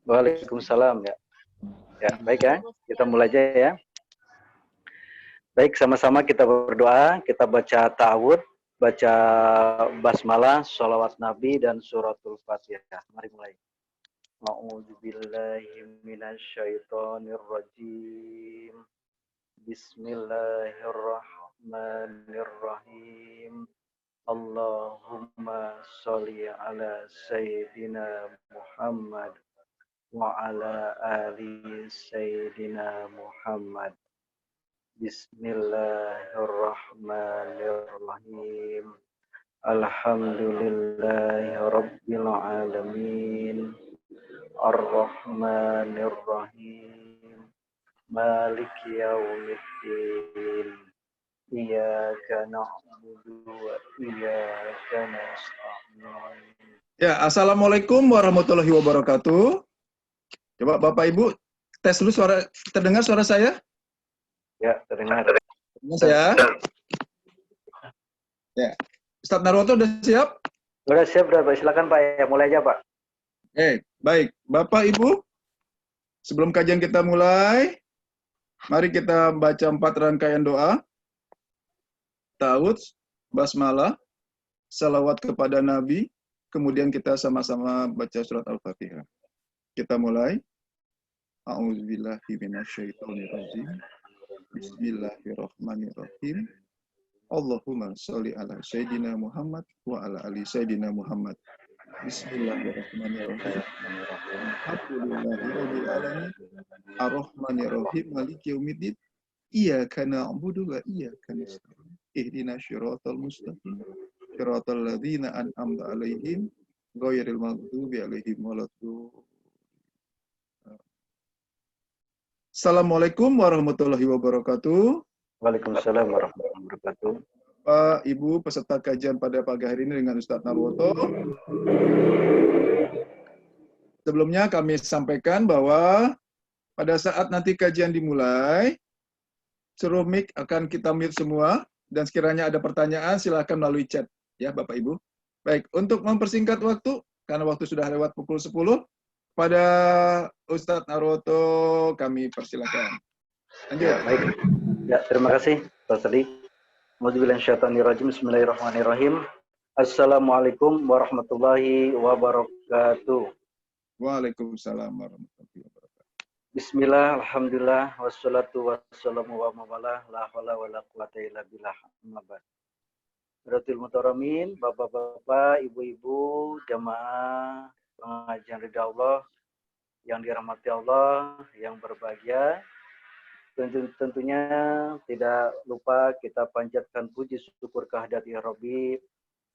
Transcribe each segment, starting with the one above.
Waalaikumsalam ya. Ya, baik ya. Kita mulai aja ya. Baik, sama-sama kita berdoa, kita baca ta'awud, baca basmalah, sholawat Nabi dan suratul Fatihah. Mari mulai. A'udzubillahi minasyaitonirrajim. Bismillahirrahmanirrahim. Allahumma sholli ala sayyidina Muhammad wa ala ali sayyidina Muhammad. Bismillahirrahmanirrahim. Alhamdulillahi rabbil alamin. Ar-Rahmanir-Rahim. Maliki yaumiddin. Iyyaka na'budu wa iyyaka nasta'in. Ya, Assalamualaikum warahmatullahi wabarakatuh. Coba Bapak Ibu tes dulu terdengar suara saya? Ya, terdengar. Terdengar ya? Ya. Ustadz Narwoto udah siap? Sudah siap, Pak. Silakan Pak, ya mulai aja Pak. Baik. Bapak Ibu, sebelum kajian kita mulai, mari kita baca 4 rangkaian doa. Ta'awudz, basmalah, salawat kepada Nabi, kemudian kita sama-sama baca surat Al-Fatihah. Kita mulai. A'udzubillahi minasyaitonirrajim. Bismillahirrahmanirrahim. Allahumma sholli ala sayyidina Muhammad wa ala ali sayyidina Muhammad. Bismillahirrahmanirrahim. Alhamdulillahirabbil alamin. Arrahmanirrahim. Maliki yaumiddin. Iyyaka na'budu wa iyyaka nasta'in. Ihdinas shiratal mustaqim. Shiratal ladzina an'amta 'alaihim ghairil maghdubi 'alaihim waladdallin. Assalamualaikum warahmatullahi wabarakatuh. Waalaikumsalam warahmatullahi wabarakatuh. Pak, Ibu, peserta kajian pada pagi hari ini dengan Ustadz Narwoto. Sebelumnya kami sampaikan bahwa pada saat nanti kajian dimulai, seluruh mic akan kita mute semua, dan sekiranya ada pertanyaan silakan melalui chat, ya Bapak Ibu. Baik, untuk mempersingkat waktu, karena waktu sudah lewat pukul 10, pada Ustadz Narwoto kami persilakan. Lanjut. Ya, baik. Ya, terima kasih Pak Sadi. Bismillahirrahmanirrahim. Assalamualaikum warahmatullahi wabarakatuh. Waalaikumsalam warahmatullahi wabarakatuh. Bismillah, alhamdulillah, wassalatu wassalamu wa mawala, la hawla wa la quwata illa billah, amma ba'd. Hadirin mutaramin, bapak-bapak, ibu-ibu, jamaah pengajian ridha Allah yang dirahmati Allah, yang berbahagia. Tentunya tidak lupa kita panjatkan puji syukur kehadirat Ya Rabbi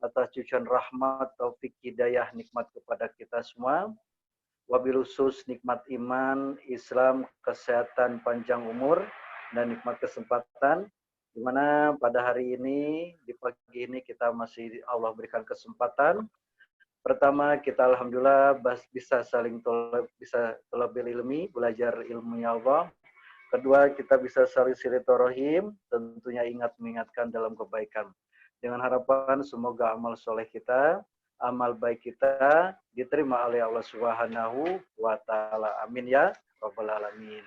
atas cucuran rahmat, taufik, hidayah, nikmat kepada kita semua. Wabil khusus nikmat iman, Islam, kesehatan, panjang umur, dan nikmat kesempatan. Di mana pada hari ini, di pagi ini kita masih Allah berikan kesempatan. Pertama, kita alhamdulillah bisa saling bisa talabil ilmi, belajar ilmunya Allah. Kedua, kita bisa saling silaturahim, tentunya mengingatkan dalam kebaikan. Dengan harapan semoga amal soleh kita, amal baik kita diterima oleh Allah Subhanahu wa Ta'ala. Amin ya Rabbal Alamin.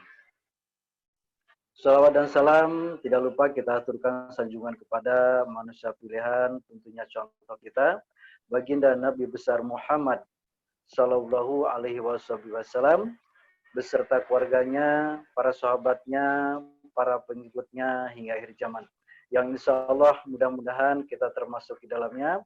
Salawat dan salam tidak lupa kita aturkan sanjungan kepada manusia pilihan, tentunya contoh kita, baginda Nabi besar Muhammad Sallallahu Alaihi Wasallam, beserta keluarganya, para sahabatnya, para pengikutnya hingga akhir zaman. Yang insya Allah mudah-mudahan kita termasuk di dalamnya,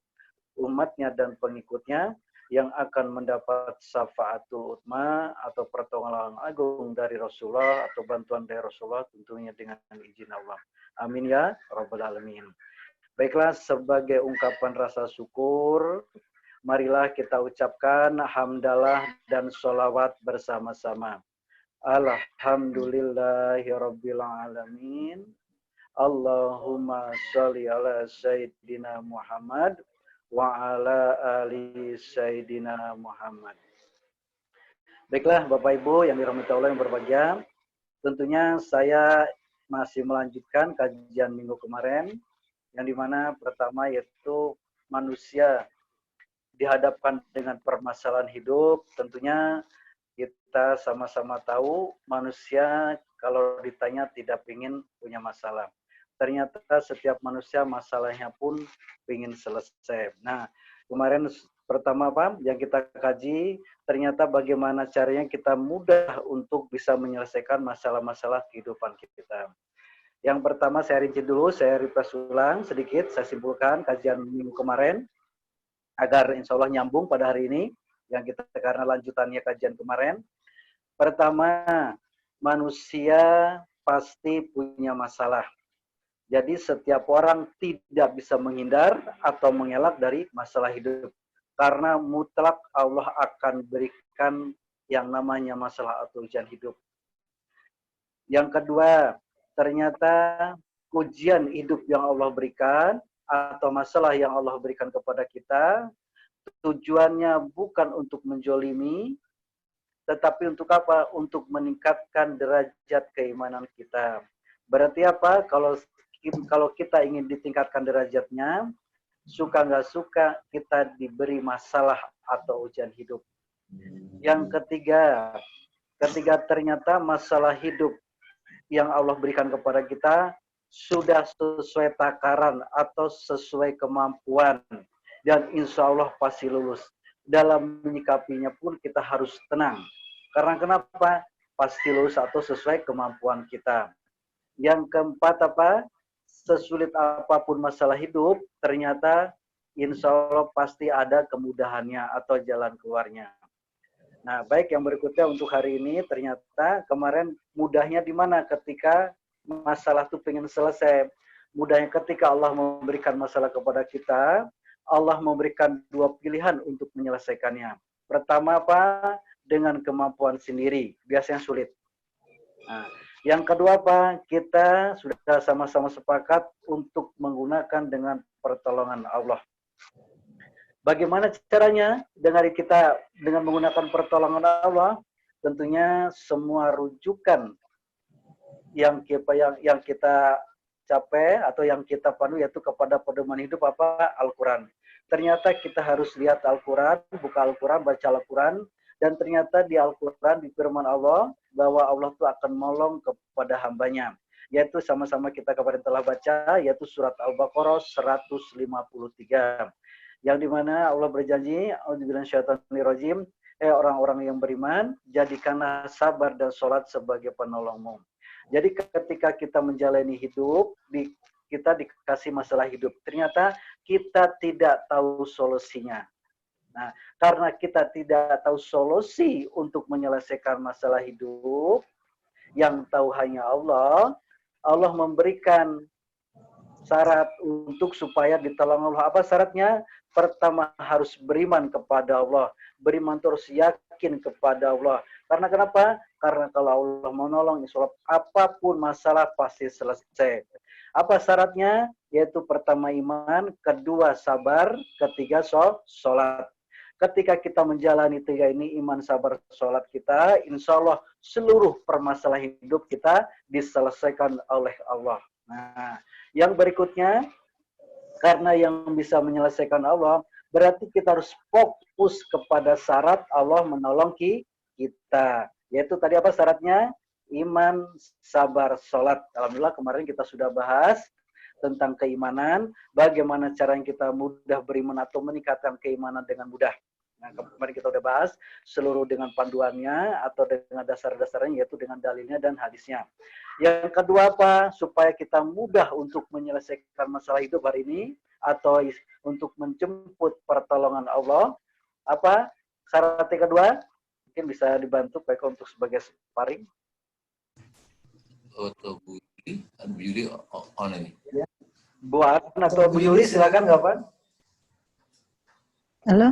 umatnya dan pengikutnya yang akan mendapat syafaatul utma atau pertolongan agung dari Rasulullah atau bantuan dari Rasulullah tentunya dengan izin Allah. Amin ya Rabbal Alamin. Baiklah, sebagai ungkapan rasa syukur, marilah kita ucapkan hamdalah dan sholawat bersama-sama. Alhamdulillahirabbil alamin. Allahumma sholli ala sayyidina Muhammad wa ala ali sayyidina Muhammad. Baiklah Bapak Ibu yang dirahmati Allah yang berbahagia, tentunya saya masih melanjutkan kajian minggu kemarin, yang dimana pertama yaitu manusia dihadapkan dengan permasalahan hidup, tentunya kita sama-sama tahu manusia kalau ditanya tidak ingin punya masalah. Ternyata setiap manusia masalahnya pun ingin selesai. Nah, kemarin pertama apa yang kita kaji, ternyata bagaimana caranya kita mudah untuk bisa menyelesaikan masalah-masalah kehidupan kita. Yang pertama saya rinci dulu, saya refresh ulang sedikit, saya simpulkan kajian minggu kemarin, agar insya Allah nyambung pada hari ini, yang kita karena lanjutannya kajian kemarin. Pertama, manusia pasti punya masalah. Jadi setiap orang tidak bisa menghindar atau mengelak dari masalah hidup. Karena mutlak Allah akan berikan yang namanya masalah atau ujian hidup. Yang kedua, ternyata ujian hidup yang Allah berikan atau masalah yang Allah berikan kepada kita, tujuannya bukan untuk menjolimi, tetapi untuk apa? Untuk meningkatkan derajat keimanan kita. Berarti apa? Kalau kita ingin ditingkatkan derajatnya, suka nggak suka kita diberi masalah atau ujian hidup. Yang ketiga ternyata masalah hidup yang Allah berikan kepada kita sudah sesuai takaran atau sesuai kemampuan, dan insya Allah pasti lulus. Dalam menyikapinya pun kita harus tenang. Karena kenapa? Pasti lulus atau sesuai kemampuan kita. Yang keempat apa? Sesulit apapun masalah hidup, ternyata insya Allah pasti ada kemudahannya atau jalan keluarnya. Nah, baik, yang berikutnya untuk hari ini, ternyata kemarin mudahnya di mana ketika masalah itu pengen selesai. Mudahnya ketika Allah memberikan masalah kepada kita, Allah memberikan dua pilihan untuk menyelesaikannya. Pertama apa? Dengan kemampuan sendiri, biasanya sulit. Nah, yang kedua apa? Kita sudah sama-sama sepakat untuk menggunakan dengan pertolongan Allah. Bagaimana caranya? Dengan menggunakan pertolongan Allah, tentunya semua rujukan yang kita capai atau yang kita pandu yaitu kepada pedoman hidup apa? Al-Quran. Ternyata kita harus lihat Al-Quran, buka Al-Quran, baca Al-Quran, dan ternyata di Al-Quran, di firman Allah, bahwa Allah itu akan menolong kepada hambanya. Yaitu sama-sama kita kemarin telah baca, yaitu surat Al-Baqarah 153. Yang dimana Allah berjanji, A'udzubillahiminasyaitonirrajim, orang-orang yang beriman, jadikanlah sabar dan sholat sebagai penolongmu. Jadi ketika kita menjalani hidup, kita dikasih masalah hidup. Ternyata kita tidak tahu solusinya. Nah, karena kita tidak tahu solusi untuk menyelesaikan masalah hidup, yang tahu hanya Allah, Allah memberikan syarat untuk supaya ditolong Allah. Apa syaratnya? Pertama harus beriman kepada Allah. Beriman terus yakin kepada Allah. Karena kenapa? Karena kalau Allah menolong, insya Allah apapun masalah pasti selesai. Apa syaratnya? Yaitu pertama iman, kedua sabar, ketiga sholat. Ketika kita menjalani tiga ini, iman, sabar, sholat kita, insya Allah seluruh permasalahan hidup kita diselesaikan oleh Allah. Nah, yang berikutnya, karena yang bisa menyelesaikan Allah, berarti kita harus fokus kepada syarat Allah menolong kita. Yaitu tadi apa syaratnya? Iman, sabar, sholat. Alhamdulillah kemarin kita sudah bahas tentang keimanan, bagaimana cara yang kita mudah beriman atau meningkatkan keimanan dengan mudah. Nah, kemarin kita sudah bahas seluruh dengan panduannya atau dengan dasar-dasarnya, yaitu dengan dalilnya dan hadisnya. Yang kedua apa? Supaya kita mudah untuk menyelesaikan masalah hidup hari ini atau untuk menjemput pertolongan Allah. Apa syarat yang kedua? Mungkin bisa dibantu baik untuk sebagai sparring. Atau Bu Yuli on ini. Ya. Bu An atau Bu Yuli silakan kapan? Halo.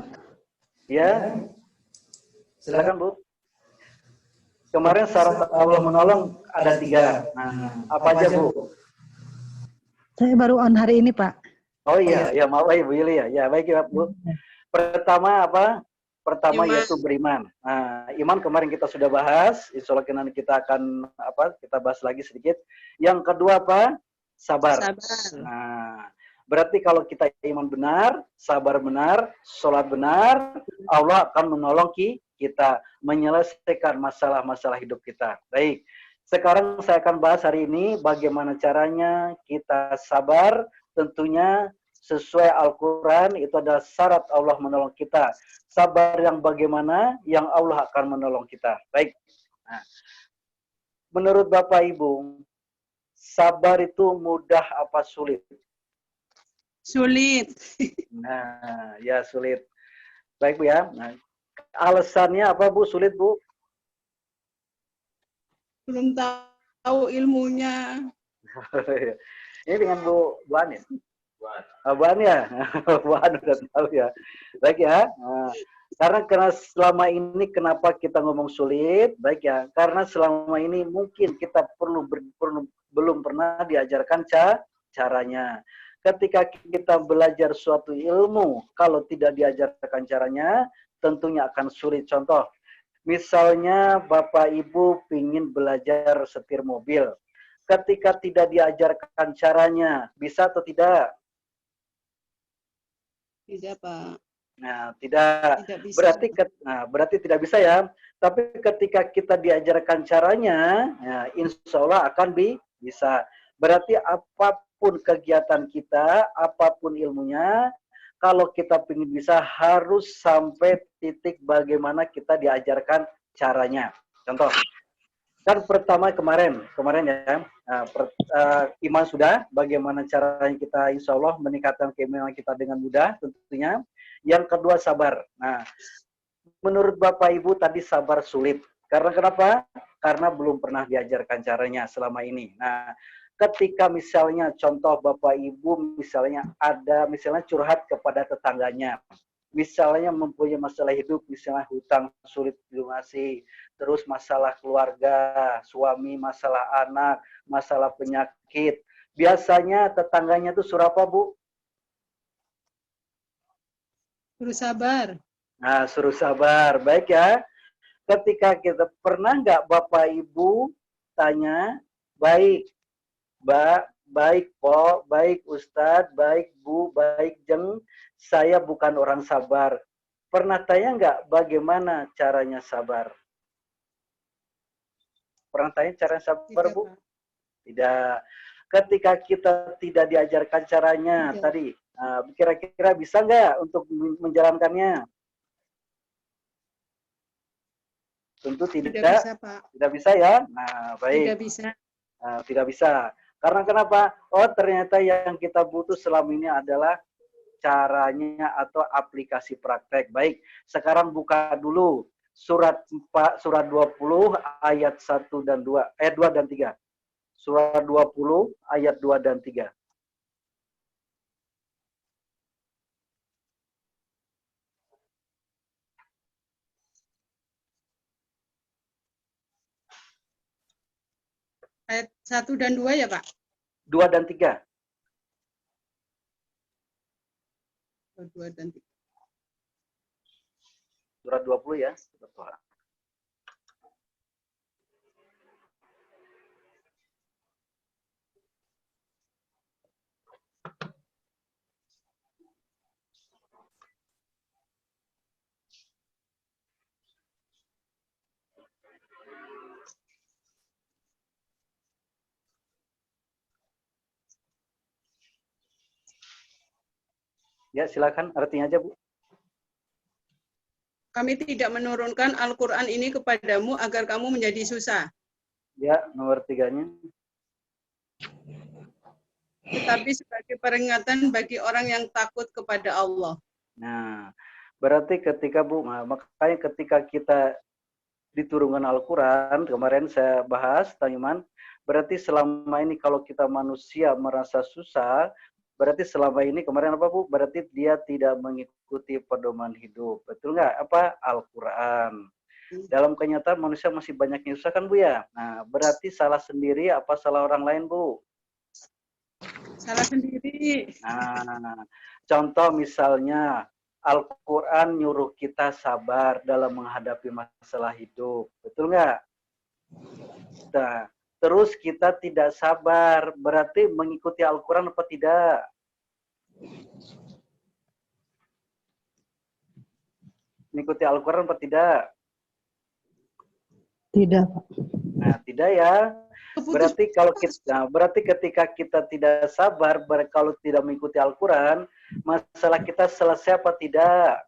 Ya. Silakan Bu. Kemarin syarat Allah menolong ada 3. Nah, apa aja Bu? Saya baru on hari ini, Pak. Oh iya, ya maaf ya Bu Yuli ya. Ya baik ya Bu. Pertama apa? Pertama yaitu beriman. Nah, iman kemarin kita sudah bahas. Insya Allah nanti kita akan kita bahas lagi sedikit. Yang kedua apa? Sabar. Nah, berarti kalau kita iman benar, sabar benar, sholat benar, Allah akan menolong kita menyelesaikan masalah-masalah hidup kita. Baik, sekarang saya akan bahas hari ini bagaimana caranya kita sabar, tentunya sesuai Al-Quran itu adalah syarat Allah menolong kita. Sabar yang bagaimana, yang Allah akan menolong kita. Baik, nah, menurut Bapak Ibu, sabar itu mudah apa sulit? Sulit. Nah, ya sulit. Baik Bu ya. Nah, alasannya apa Bu sulit Bu? Belum tahu ilmunya. Ini dengan Bu An ya? Bu An ya? Bu An udah tahu ya. Baik ya. Nah, karena selama ini kenapa kita ngomong sulit? Baik ya. Karena selama ini mungkin kita belum pernah diajarkan caranya. Ketika kita belajar suatu ilmu, kalau tidak diajarkan caranya, tentunya akan sulit. Contoh, misalnya Bapak Ibu ingin belajar setir mobil. Ketika tidak diajarkan caranya, bisa atau tidak? Tidak, Pak. Nah, tidak. Tidak bisa. Berarti tidak bisa ya. Tapi ketika kita diajarkan caranya, ya, insya Allah akan bisa. Berarti apapun kegiatan kita, apapun ilmunya, kalau kita ingin bisa harus sampai titik bagaimana kita diajarkan caranya. Contoh, kan pertama kemarin ya, iman sudah, bagaimana caranya kita insya Allah meningkatkan keimanan kita dengan mudah tentunya. Yang kedua sabar. Nah, menurut Bapak Ibu tadi sabar sulit. Karena kenapa? Karena belum pernah diajarkan caranya selama ini. Nah, ketika misalnya contoh Bapak Ibu misalnya curhat kepada tetangganya, misalnya mempunyai masalah hidup, misalnya hutang sulit dilunasi, terus masalah keluarga, suami, masalah anak, masalah penyakit. Biasanya tetangganya itu suruh apa Bu? Suruh sabar. Nah, suruh sabar. Baik ya. Ketika kita pernah nggak Bapak Ibu tanya, baik Mbak, baik Po, baik Ustadz, baik Bu, baik Jeng, saya bukan orang sabar. Pernah tanya nggak bagaimana caranya sabar? Pernah tanya cara sabar, Tidak, Bu? Pak. Tidak. Ketika kita tidak diajarkan caranya Tidak. tadi, kira-kira bisa nggak untuk menjalankannya? Tentu Tidak tidak. bisa, Pak. Tidak bisa ya? Nah, baik. Tidak bisa. Tidak bisa. Karena kenapa? Oh, ternyata yang kita butuh selama ini adalah caranya atau aplikasi praktek. Baik, sekarang buka dulu surat 20 ayat 1 dan 2, 2 dan 3. Surat 20 ayat 2 dan 3. Ayat 1 dan 2 ya, Pak? 2 dan 3. 2 dan 3. Surat 20 ya. Ya, silakan artinya aja, Bu. Kami tidak menurunkan Al-Quran ini kepadamu agar kamu menjadi susah. Ya, nomor 3-nya. Tetapi sebagai peringatan bagi orang yang takut kepada Allah. Nah, berarti ketika Bu, makanya ketika kita diturunkan Al-Quran, kemarin saya bahas, Tangiman, berarti selama ini kalau kita manusia merasa susah, berarti selama ini kemarin apa Bu? Berarti dia tidak mengikuti pedoman hidup. Betul nggak? Apa? Al-Quran. Dalam kenyataan manusia masih banyak yang susah kan Bu ya? Nah, berarti salah sendiri apa salah orang lain Bu? Salah sendiri. Nah, contoh misalnya Al-Quran nyuruh kita sabar dalam menghadapi masalah hidup. Betul nggak? Nah, terus kita tidak sabar, berarti mengikuti Al-Quran apa tidak? Mengikuti Al-Quran apa tidak? Tidak, Pak. Nah, tidak ya. Keputus Berarti ketika kita tidak sabar, kalau tidak mengikuti Al-Quran, masalah kita selesai apa tidak?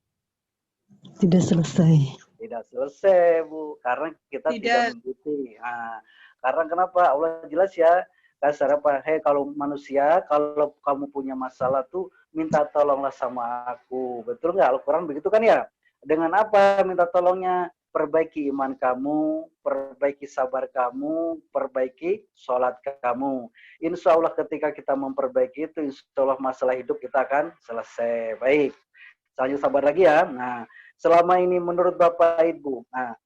Tidak selesai. Tidak selesai, Bu, karena kita tidak mengikuti. Nah, karena kenapa? Allah jelas ya, kasar apa? Hei, kalau manusia, kalau kamu punya masalah tuh, minta tolonglah sama aku. Betul nggak? Al-Quran begitu kan ya? Dengan apa minta tolongnya? Perbaiki iman kamu, perbaiki sabar kamu, perbaiki sholat kamu. Insya Allah ketika kita memperbaiki itu, insya Allah masalah hidup kita akan selesai. Baik, selanjutnya sabar lagi ya. Nah, selama ini menurut Bapak Ibu, nah,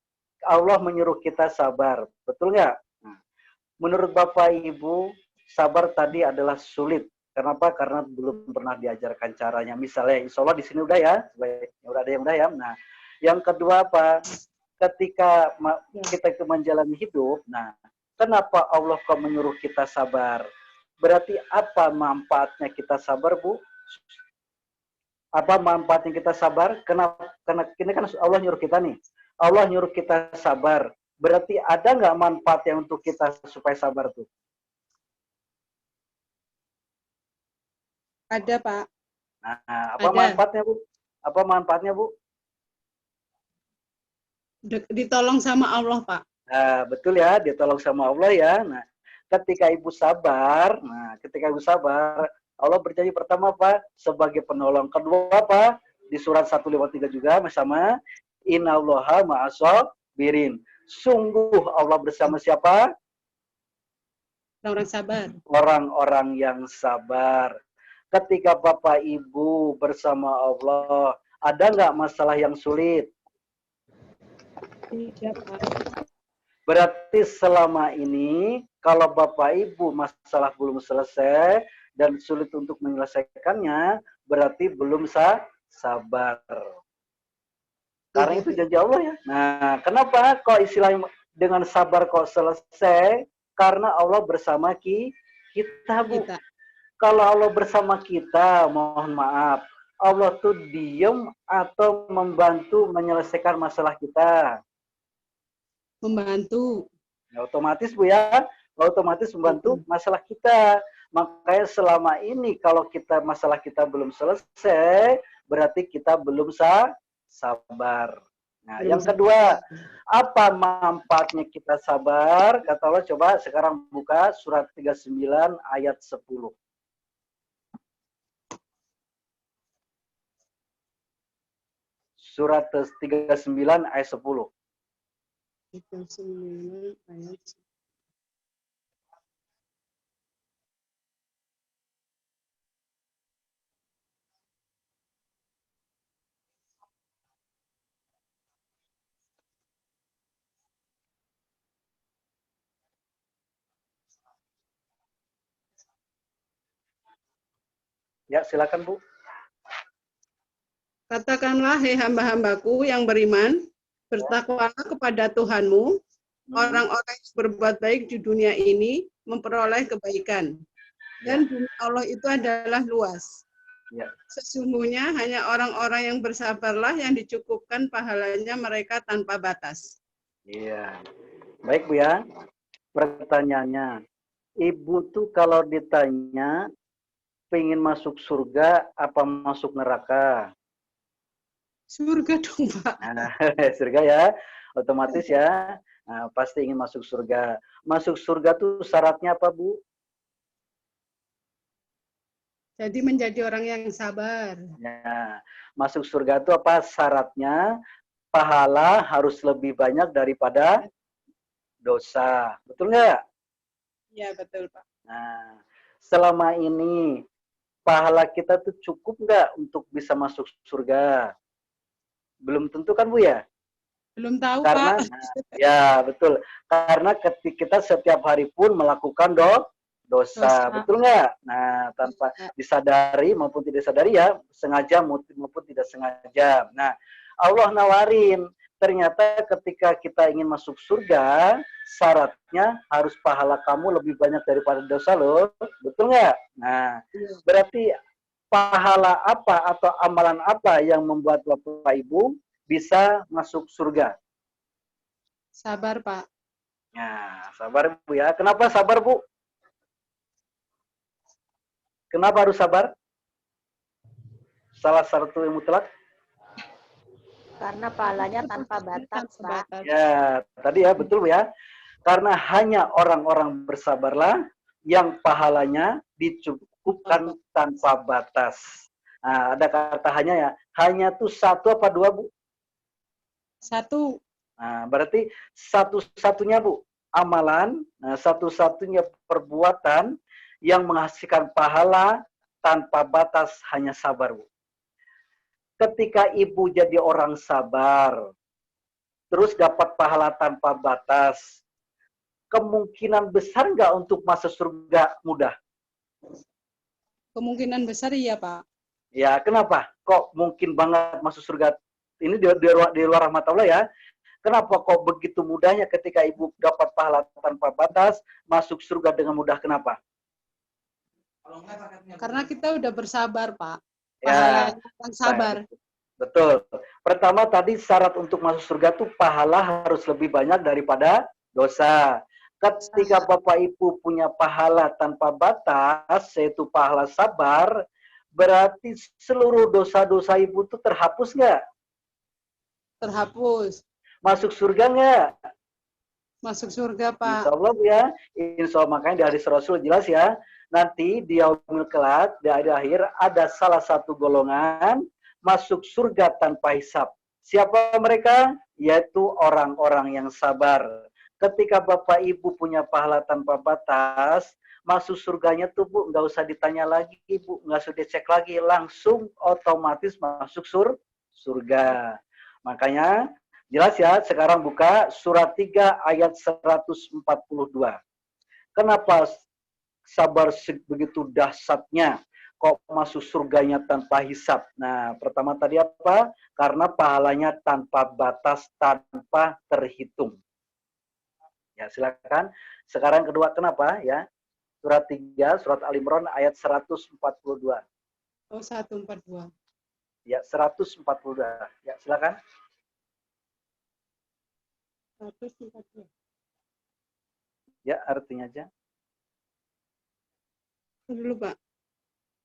Allah menyuruh kita sabar, betul nggak? Nah, menurut Bapak Ibu, sabar tadi adalah sulit. Kenapa? Karena belum pernah diajarkan caranya. Misalnya, insya Allah di sini udah ya, udah ada yang udah ya. Nah, yang kedua apa? Ketika kita menjalani hidup, nah, kenapa Allah kok menyuruh kita sabar? Berarti apa manfaatnya kita sabar, Bu? Apa manfaatnya kita sabar? Karena ini kan Allah nyuruh kita nih. Allah nyuruh kita sabar. Berarti ada nggak manfaatnya untuk kita supaya sabar tuh? Ada, Pak. Nah, apa manfaatnya, Bu? Apa manfaatnya, Bu? Ditolong sama Allah, Pak. Nah, betul ya, ditolong sama Allah ya. Nah, ketika Ibu sabar, Allah berjanji pertama apa? Sebagai penolong. Kedua apa? Di surat 153 juga sama, innallaha ma'as-sabirin. Sungguh Allah bersama siapa? Orang sabar. Orang-orang yang sabar. Ketika Bapak Ibu bersama Allah, ada nggak masalah yang sulit? Tidak, Pak. Berarti selama ini, kalau Bapak Ibu masalah belum selesai dan sulit untuk menyelesaikannya, berarti belum sabar. Karena itu janji Allah ya. Nah, kenapa kok istilahnya dengan sabar kok selesai? Karena Allah bersama kita, Bu. Kalau Allah bersama kita, mohon maaf, Allah tuh diem atau membantu menyelesaikan masalah kita? Membantu. Ya, otomatis Bu ya, otomatis membantu masalah kita. Makanya selama ini kalau masalah kita belum selesai, berarti kita belum sabar. Nah, yang kedua, apa manfaatnya kita sabar? Kata Allah, coba sekarang buka surat 39 ayat 10. Surat 39 ayat 10. 39 ayat. Ya, silakan Bu. Katakanlah, hei hamba-hambaku yang beriman, bertakwalah kepada Tuhanmu, orang-orang yang berbuat baik di dunia ini memperoleh kebaikan. Dan bumi Allah itu adalah luas. Ya. Sesungguhnya hanya orang-orang yang bersabarlah yang dicukupkan pahalanya mereka tanpa batas. Iya. Baik Bu ya. Pertanyaannya, Ibu tuh kalau ditanya pengen masuk surga apa masuk neraka? Surga dong, Pak. Nah, surga ya, otomatis ya. Nah, pasti ingin masuk surga. Masuk surga tuh syaratnya apa, Bu? Jadi menjadi orang yang sabar. Ya, masuk surga itu apa syaratnya? Pahala harus lebih banyak daripada dosa. Betul nggak? Iya, betul, Pak. Nah, selama ini pahala kita tuh cukup nggak untuk bisa masuk surga? Belum tentu kan Bu ya? Belum tahu, Karena, Pak. ya betul. Karena ketika kita setiap hari pun melakukan dosa. Betul nggak? Nah, tanpa disadari maupun tidak sadari ya, sengaja maupun tidak sengaja. Nah, Allah nawarin, ternyata ketika kita ingin masuk surga, syaratnya harus pahala kamu lebih banyak daripada dosa loh. Betul nggak? Nah, berarti pahala apa atau amalan apa yang membuat Bapak Ibu bisa masuk surga? Sabar, Pak. Nah, sabar Bu ya. Kenapa sabar Bu? Kenapa harus sabar? Salah satu yang mutlak. Karena pahalanya tanpa batas, Pak. Ya, tadi ya betul Bu ya. Karena hanya orang-orang bersabarlah yang pahalanya dicukupkan tanpa batas. Nah, ada kata hanya ya. Hanya tuh satu apa dua Bu? Satu. Nah, berarti satu-satunya Bu amalan, nah, satu-satunya perbuatan yang menghasilkan pahala tanpa batas hanya sabar Bu. Ketika ibu jadi orang sabar, terus dapat pahala tanpa batas, kemungkinan besar nggak untuk masuk surga mudah? Kemungkinan besar iya, Pak. Ya, kenapa? Kok mungkin banget masuk surga? Ini di luar rahmat Allah ya. Kenapa kok begitu mudahnya ketika ibu dapat pahala tanpa batas, masuk surga dengan mudah? Kenapa? Karena kita udah bersabar, Pak. Ya, Pahalanya sabar. betul. Pertama tadi syarat untuk masuk surga tuh pahala harus lebih banyak daripada dosa. Ketika Bapak Ibu punya pahala tanpa batas, yaitu pahala sabar, berarti seluruh dosa-dosa Ibu tuh terhapus nggak? Terhapus. Masuk surga nggak? Masuk surga, Pak. Insya Allah ya. Insya Allah, makanya di hadis Rasul jelas ya. Nanti di yaumil kelak, di akhir ada salah satu golongan masuk surga tanpa hisab. Siapa mereka? Yaitu orang-orang yang sabar. Ketika Bapak Ibu punya pahala tanpa batas, masuk surganya tuh Bu, nggak usah ditanya lagi Bu, nggak usah dicek lagi, langsung otomatis masuk surga. Makanya jelas ya, sekarang buka surat 3 ayat 142. Kenapa sabar begitu dahsyatnya? Kok masuk surganya tanpa hisab? Nah, pertama tadi apa? Karena pahalanya tanpa batas, tanpa terhitung. Ya, silakan. Sekarang kedua, kenapa ya? Surat 3, surat Al-Imran ayat 142. Oh, 142. Ya, 142. Ya, silakan. 142. Ya, artinya aja. Dulu, Pak.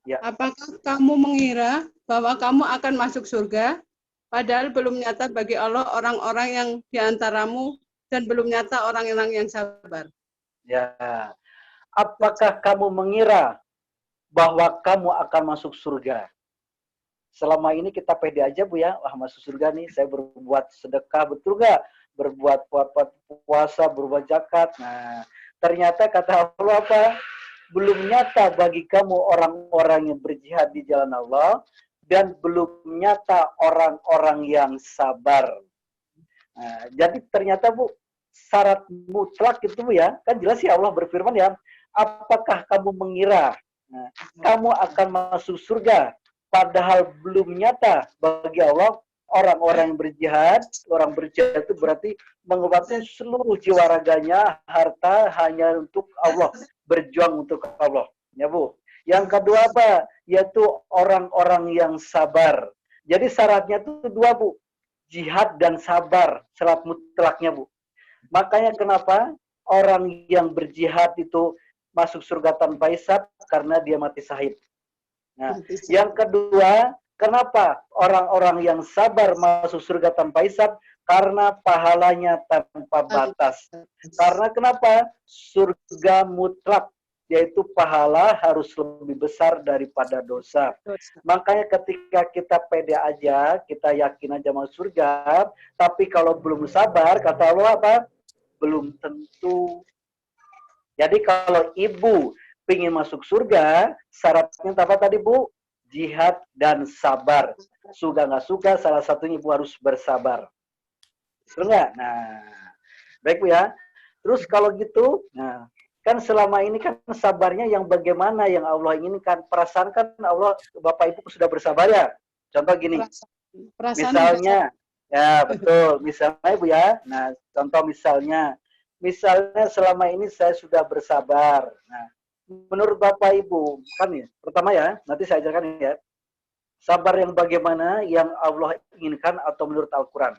Ya. Apakah kamu mengira bahwa kamu akan masuk surga, padahal belum nyata bagi Allah orang-orang yang diantaramu dan belum nyata orang-orang yang sabar? Ya. Apakah kamu mengira bahwa kamu akan masuk surga? Selama ini kita pede aja Bu ya, wah masuk surga nih, saya berbuat sedekah, betul nggak? Berbuat puasa, berbuat zakat. Nah, ternyata kata Allah apa? Belum nyata bagi kamu orang-orang yang berjihad di jalan Allah, dan belum nyata orang-orang yang sabar. Nah, jadi ternyata Bu, syarat mutlak itu Bu ya, kan jelas ya Allah berfirman ya, apakah kamu mengira kamu akan masuk surga, padahal belum nyata bagi Allah orang-orang yang berjihad. Orang berjihad itu berarti mengorbankan seluruh jiwa raganya, harta hanya untuk Allah, berjuang untuk Allah. Ya Bu. Yang kedua apa? Yaitu orang-orang yang sabar. Jadi syaratnya itu dua Bu. Jihad dan sabar, syarat mutlaknya Bu. Makanya kenapa orang yang berjihad itu masuk surga tanpa hisab? Karena dia mati syahid. Nah, yang kedua, kenapa orang-orang yang sabar masuk surga tanpa hisab? Karena pahalanya tanpa batas. Karena kenapa? Surga mutlak, yaitu pahala harus lebih besar daripada dosa. Makanya ketika kita pede aja, kita yakin aja masuk surga, tapi kalau belum sabar, kata Allah apa? Belum tentu. Jadi kalau ibu ingin masuk surga, syaratnya apa tadi Bu? Jihad dan sabar. Suka nggak suka, salah satunya ibu harus bersabar. Betul nggak? Nah, baik Bu ya. Terus kalau gitu, nah, kan selama ini kan sabarnya yang bagaimana yang Allah inginkan. Perasaan kan Allah, Bapak Ibu sudah bersabar ya. Contoh gini, misalnya, ya betul, misalnya Bu ya. Nah, contoh misalnya selama ini saya sudah bersabar. Nah, menurut Bapak Ibu, kan ya, pertama ya, nanti saya ajarkan ya, sabar yang bagaimana yang Allah inginkan atau menurut Al-Quran.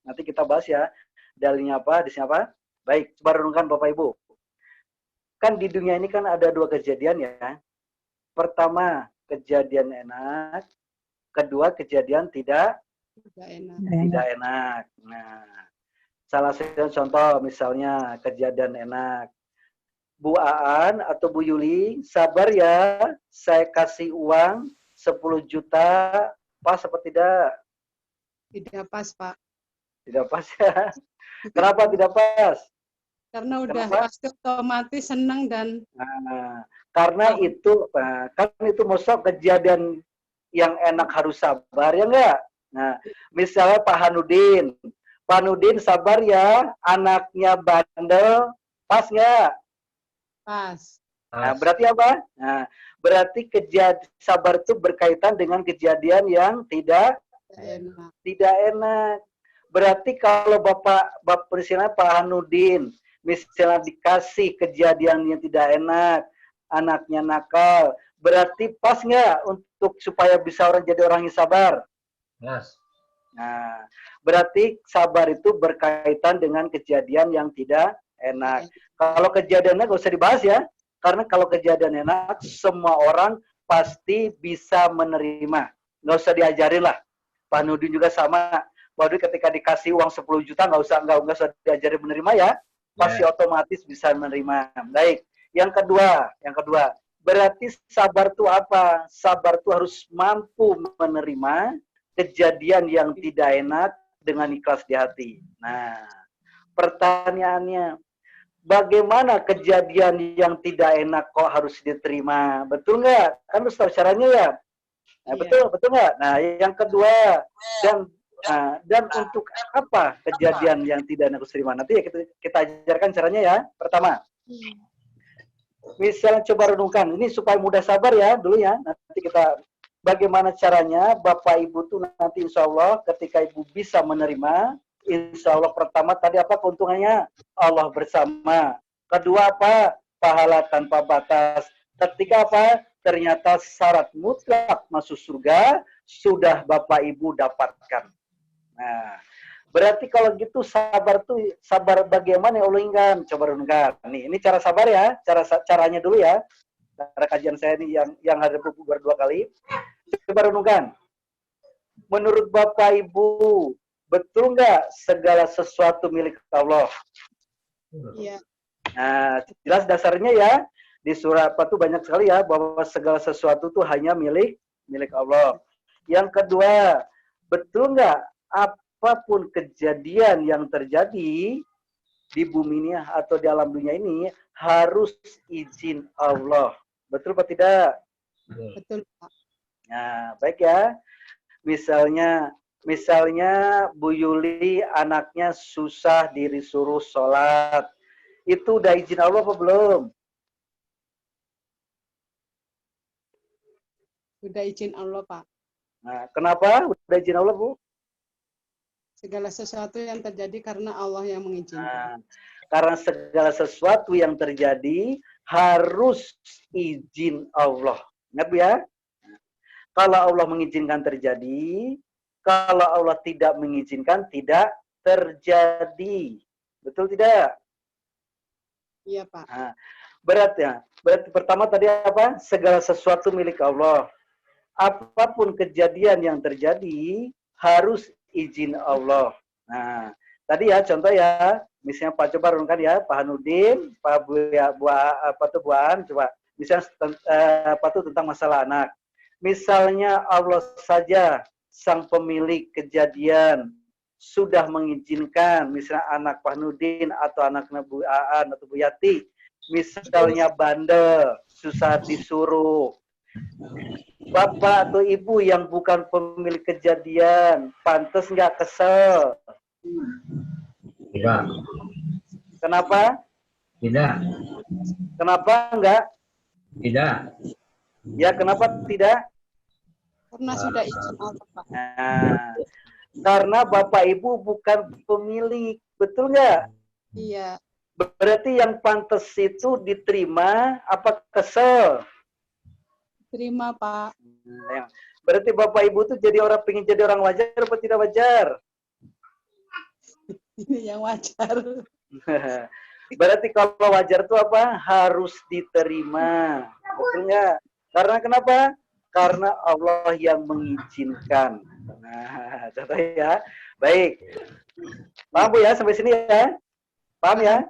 Nanti kita bahas ya, dalilnya apa, di sini apa, Baik, coba renungkan Bapak Ibu. Kan di dunia ini kan ada dua kejadian ya. Pertama, kejadian enak. Kedua, kejadian tidak enak. Nah, salah satu contoh misalnya kejadian enak. Bu Aan atau Bu Yuli, sabar ya, saya kasih uang 10 juta, pas apa tidak? Tidak pas, Pak. Tidak pas ya. Kenapa tidak pas? Karena udah Kenapa? pasti otomatis senang dan Nah, karena itu, kan itu maksud kejadian yang enak harus sabar ya enggak? Nah, misalnya Pak Hanudin sabar ya, anaknya bandel, pas enggak? pas. Nah, berarti apa? Nah, berarti sabar itu berkaitan dengan kejadian yang tidak enak. Berarti kalau Bapak misalnya Pak Hanudin misalnya dikasih kejadian yang tidak enak, anaknya nakal, berarti pas nggak untuk supaya bisa jadi orang yang sabar? Yes. Nah, berarti sabar itu berkaitan dengan kejadian yang tidak enak. Kalau kejadiannya nggak usah dibahas ya, karena kalau kejadian enak, semua orang pasti bisa menerima. Nggak usah diajarin lah. Pak Nudin juga sama. Waduh, ketika dikasih uang 10 juta, nggak usah diajarin menerima ya. Pasti otomatis bisa menerima. Baik. Yang kedua, berarti sabar itu apa? Sabar itu harus mampu menerima kejadian yang tidak enak dengan ikhlas di hati. Nah, pertanyaannya, bagaimana kejadian yang tidak enak kok harus diterima? Betul nggak? Kan harus tahu caranya ya. Nah, betul nggak? Nah, yang kedua, dan untuk apa kejadian yang tidak enak harus diterima? Nanti ya kita ajarkan caranya ya. Pertama, misalnya coba renungkan, ini supaya mudah sabar ya dulu ya. Nanti kita bagaimana caranya Bapak Ibu tuh nanti insya Allah ketika Ibu bisa menerima, insya Allah pertama tadi apa keuntungannya? Allah bersama. Kedua apa? Pahala tanpa batas. Ketiga apa? Ternyata syarat mutlak masuk surga sudah Bapak Ibu dapatkan. Nah, berarti kalau gitu sabar bagaimana ya Allah ingat? Coba renungkan. Nih, ini cara sabar ya, caranya dulu ya. Cara kajian saya ini yang ada berdua kali. Coba renungkan. Menurut Bapak Ibu, betul nggak segala sesuatu milik Allah? Iya. Nah, jelas dasarnya ya di surah apa tuh banyak sekali ya bahwa segala sesuatu tuh hanya milik Allah. Yang kedua, betul nggak apapun kejadian yang terjadi di bumi ini atau di alam dunia ini harus izin Allah. Betul apa tidak? Betul, Pak. Nah, baik ya. Misalnya Bu Yuli anaknya susah disuruh sholat. Itu udah izin Allah apa belum? Udah izin Allah, Pak. Nah, kenapa udah izin Allah, Bu? Segala sesuatu yang terjadi karena Allah yang mengizinkan. Nah, karena segala sesuatu yang terjadi harus izin Allah. Ingat ya? Kalau Allah mengizinkan terjadi, kalau Allah tidak mengizinkan tidak terjadi. Betul tidak? Iya, Pak. Nah, berarti pertama tadi apa? Segala sesuatu milik Allah. Apapun kejadian yang terjadi harus izin Allah. Nah, tadi ya contoh ya, misalnya Pak coba renungkan ya, Pak Hanudin, Pak Buan, coba misalnya tentang masalah anak. Misalnya Allah saja sang pemilik kejadian sudah mengizinkan misalnya anak Pak Nudin atau anak Bu Aan atau Bu Yati misalnya bandel, susah disuruh. Bapak atau ibu yang bukan pemilik kejadian, pantas nggak kesel? Tidak. Kenapa? Tidak. Kenapa enggak? Tidak. Ya, kenapa tidak? Karena sudah izin Allah, Pak. Nah, karena Bapak Ibu bukan pemilik, betul nggak? Iya. Berarti yang pantas itu diterima apa kesel? Terima, Pak. Berarti Bapak Ibu tuh pengen jadi orang wajar apa tidak wajar? Yang wajar. Berarti kalau wajar itu apa? Harus diterima. Betul nggak? Karena kenapa? Karena Allah yang mengizinkan. Nah, contoh ya. Baik. Paham Bu ya sampai sini ya? Paham ya?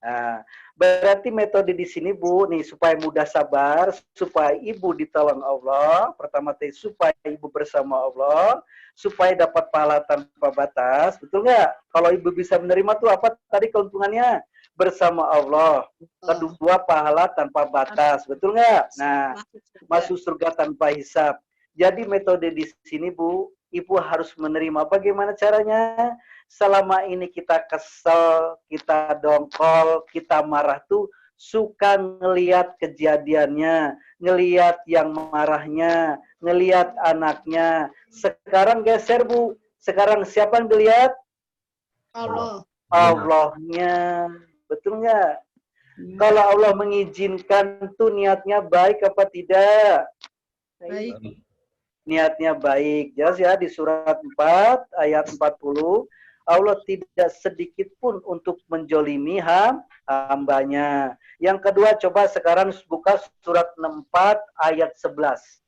Nah, berarti metode di sini Bu, nih supaya mudah sabar, supaya Ibu ditolong Allah, pertama tadi supaya Ibu bersama Allah, supaya dapat pahala tanpa batas, betul nggak? Kalau Ibu bisa menerima tuh apa tadi keuntungannya? Bersama Allah. Kedua, pahala tanpa batas, betul nggak? Nah, masuk surga tanpa hisab. Jadi metode di sini Bu, Ibu harus menerima. Bagaimana caranya? Selama ini kita kesel, kita dongkol, kita marah tuh suka ngelihat kejadiannya, ngelihat yang marahnya, ngelihat anaknya. Sekarang geser Bu, sekarang siapa yang dilihat? Allah. Allahnya, betul nggak? Kalau Allah mengizinkan tuh niatnya baik apa tidak? Baik. Niatnya baik. Jelas ya di surat 4 ayat 40. Allah tidak sedikit pun untuk menjolimi hambanya. Yang kedua, coba sekarang buka surat 64 ayat 11.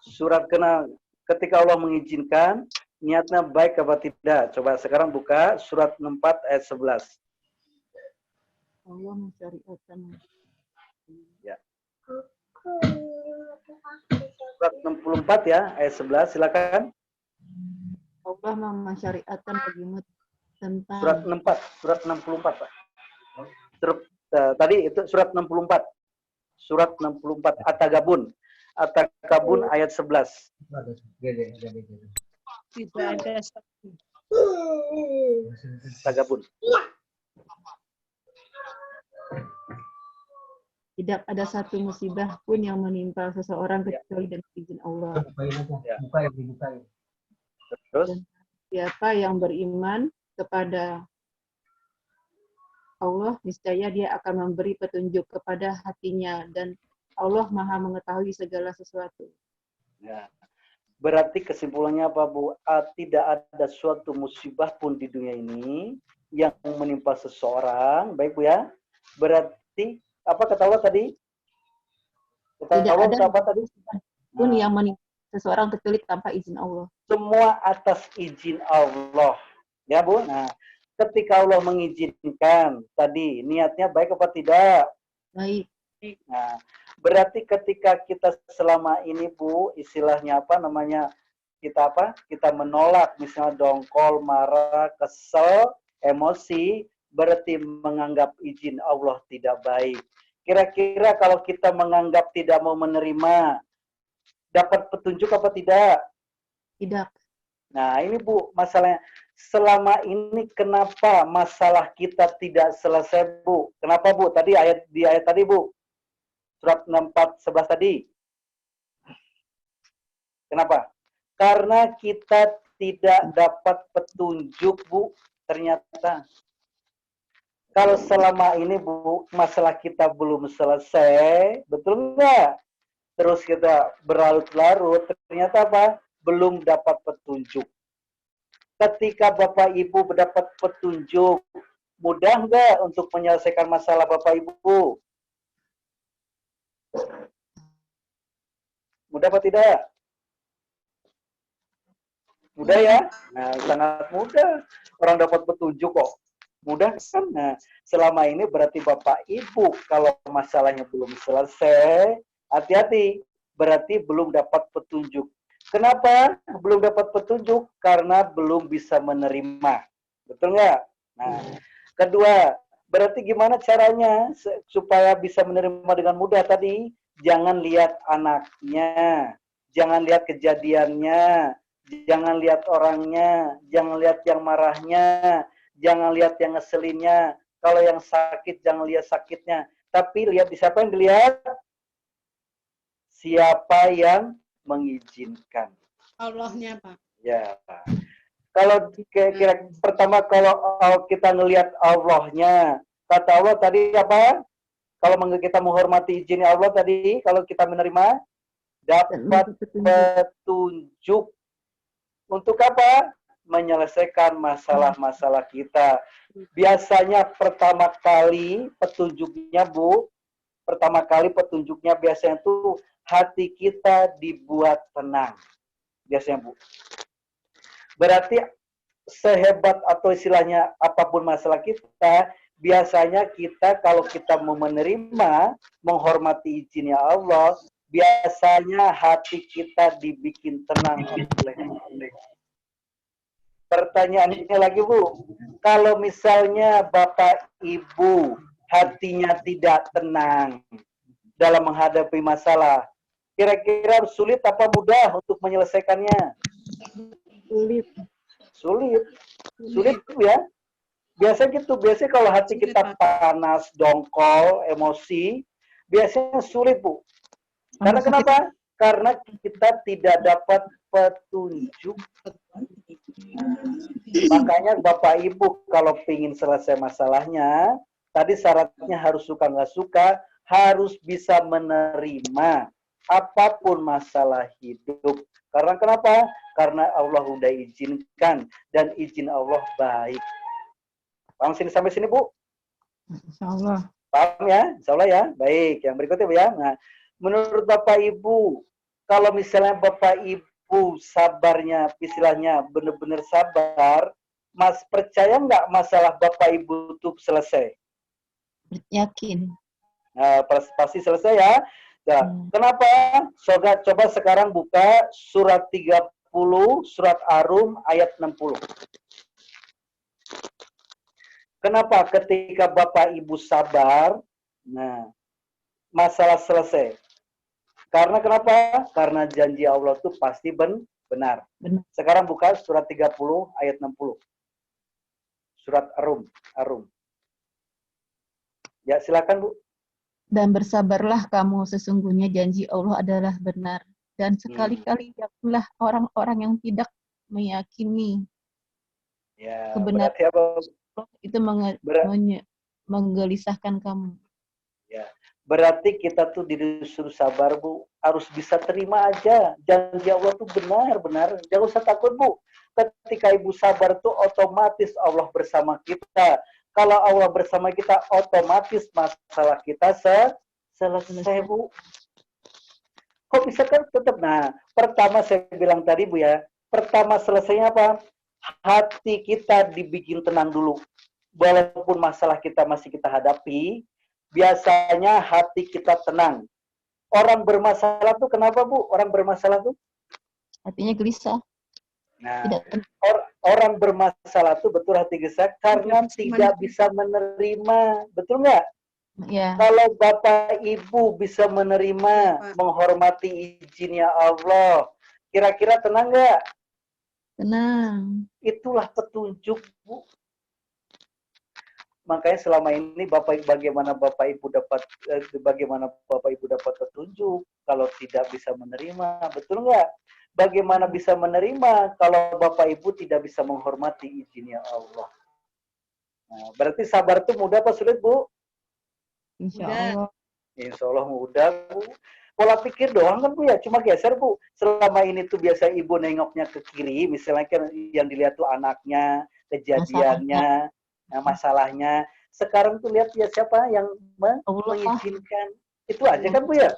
Surat kena ketika Allah mengizinkan, niatnya baik apa tidak? Coba sekarang buka surat 64 ayat 11. Allah mensyariatkan. Ya. Surat 64 ya, ayat 11, silakan. Allah mensyariatkan bagimu tentang Surat 64, Pak. Tadi itu surat 64. Surat 64 At-Tagabun. At-Tagabun ayat 11. Tidak ada. Tagabun. tidak ada satu musibah pun yang menimpa seseorang kecuali dengan izin Allah. Ya. Dan Terus siapa yang beriman kepada Allah, niscaya dia akan memberi petunjuk kepada hatinya dan Allah Maha mengetahui segala sesuatu. ya. Berarti kesimpulannya apa, Bu? Tidak ada suatu musibah pun di dunia ini yang menimpa seseorang, baik Bu ya. Berarti apa kata Allah tadi? Kata Tidak Allah ada apa tadi? pun yang menimpa seseorang kecuali tanpa izin Allah. Semua atas izin Allah. Ya, Bu. Nah, ketika Allah mengizinkan tadi, niatnya baik apa tidak? Baik. Nah, berarti ketika kita selama ini, Bu, istilahnya apa namanya? Kita menolak, misalnya dongkol, marah, kesel, emosi, berarti menganggap izin Allah tidak baik. Kira-kira kalau kita menganggap tidak mau menerima, dapat petunjuk apa tidak? Tidak. Nah, ini Bu, masalahnya. Selama ini kenapa masalah kita tidak selesai, Bu? Kenapa, Bu? Tadi di ayat tadi, Bu. Surat 64, 11 tadi. Kenapa? Karena kita tidak dapat petunjuk, Bu, ternyata. Kalau selama ini, Bu, masalah kita belum selesai, betul nggak? Terus kita berlarut-larut, ternyata apa? Belum dapat petunjuk. Ketika Bapak Ibu mendapat petunjuk, mudah nggak untuk menyelesaikan masalah Bapak Ibu? Mudah apa tidak? Mudah ya? Nah, sangat mudah. Orang dapat petunjuk kok. Mudah kan? Nah, selama ini berarti Bapak Ibu kalau masalahnya belum selesai, hati-hati. Berarti belum dapat petunjuk. Kenapa belum dapat petunjuk? Karena belum bisa menerima. Betul nggak? Nah, kedua, berarti gimana caranya supaya bisa menerima dengan mudah tadi? Jangan lihat anaknya, jangan lihat kejadiannya, jangan lihat orangnya, jangan lihat yang marahnya, jangan lihat yang ngeselinnya. Kalau yang sakit, jangan lihat sakitnya. Tapi lihat di siapa yang dilihat? Siapa yang mengizinkan. Allahnya, Pak. Ya. Kalau kira pertama kalau kita ngelihat Allahnya, kata Allah tadi apa? Kalau kita menghormati izin Allah tadi, kalau kita menerima, Dan dapat petunjuk. Untuk apa? Menyelesaikan masalah-masalah kita. Biasanya pertama kali petunjuknya, Bu, biasanya tuh hati kita dibuat tenang. Biasanya, Bu. Berarti sehebat atau istilahnya apapun masalah kita, biasanya kita kalau kita mau menerima, menghormati izinnya Allah, biasanya hati kita dibikin tenang oleh Allah. Pertanyaannya lagi, Bu, kalau misalnya Bapak Ibu hatinya tidak tenang dalam menghadapi masalah, kira-kira sulit apa mudah untuk menyelesaikannya? sulit. Sulit ya. Biasanya gitu, biasanya kalau hati kita panas, dongkol, emosi, biasanya sulit, Bu. Karena kenapa? Karena kita tidak dapat petunjuk. Makanya Bapak Ibu kalau ingin selesai masalahnya, tadi syaratnya harus suka nggak suka, harus bisa menerima apapun masalah hidup. Karena kenapa? Karena Allah udah izinkan dan izin Allah baik. Paham sini sampai sini, Bu? Insya Allah. Paham ya? Insya Allah ya. Baik. Yang berikutnya, Bu ya. Nah, menurut Bapak Ibu, kalau misalnya Bapak Ibu sabarnya, istilahnya benar-benar sabar, Mas percaya nggak masalah Bapak Ibu itu selesai? Yakin. Nah, pasti selesai ya. Nah, kenapa? Coba sekarang buka surat 30, surat Ar-Rum ayat 60. Kenapa ketika Bapak Ibu sabar, nah, masalah selesai? Karena kenapa? Karena janji Allah itu pasti benar. Sekarang buka surat 30 ayat 60. Surat Ar-Rum. Ya, silakan, Bu. Dan bersabarlah kamu, sesungguhnya janji Allah adalah benar. Dan sekali-kali janganlah orang-orang yang tidak meyakini Ya, kebenaran berarti apa? itu menggelisahkan kamu. Ya, berarti kita tuh disuruh sabar, Bu. Harus bisa terima aja. Janji Allah tuh benar-benar. Jangan usah takut, Bu. Ketika Ibu sabar tuh otomatis Allah bersama kita. Kalau Allah bersama kita, otomatis masalah kita selesai, Bu. Kok bisa kan tetap? Nah, pertama saya bilang tadi, Bu ya. Pertama selesainya apa? Hati kita dibikin tenang dulu. Walaupun masalah kita masih kita hadapi, biasanya hati kita tenang. Orang bermasalah tuh kenapa, Bu? Orang bermasalah tuh? Hatinya gelisah. Nah, orang bermasalah tuh betul hati gelisah karena tidak bisa menerima. Betul nggak? Ya. Kalau Bapak Ibu bisa menerima, menghormati izinnya Allah, kira-kira tenang nggak? Tenang. Itulah petunjuk, Bu. Makanya selama ini bagaimana Bapak Ibu dapat petunjuk kalau tidak bisa menerima, betul nggak? Bagaimana bisa menerima kalau Bapak Ibu tidak bisa menghormati izinnya Allah? Nah, berarti sabar itu mudah apa sulit, Bu? Insya Allah. Insya Allah mudah, Bu. Pola pikir doang kan, Bu ya, cuma geser, Bu. Selama ini tuh biasa Ibu nengoknya ke kiri, misalnya kan yang dilihat tuh anaknya, kejadiannya, masalahnya. Sekarang tuh lihat ya siapa yang mengizinkan. Itu aja kan, Bu ya?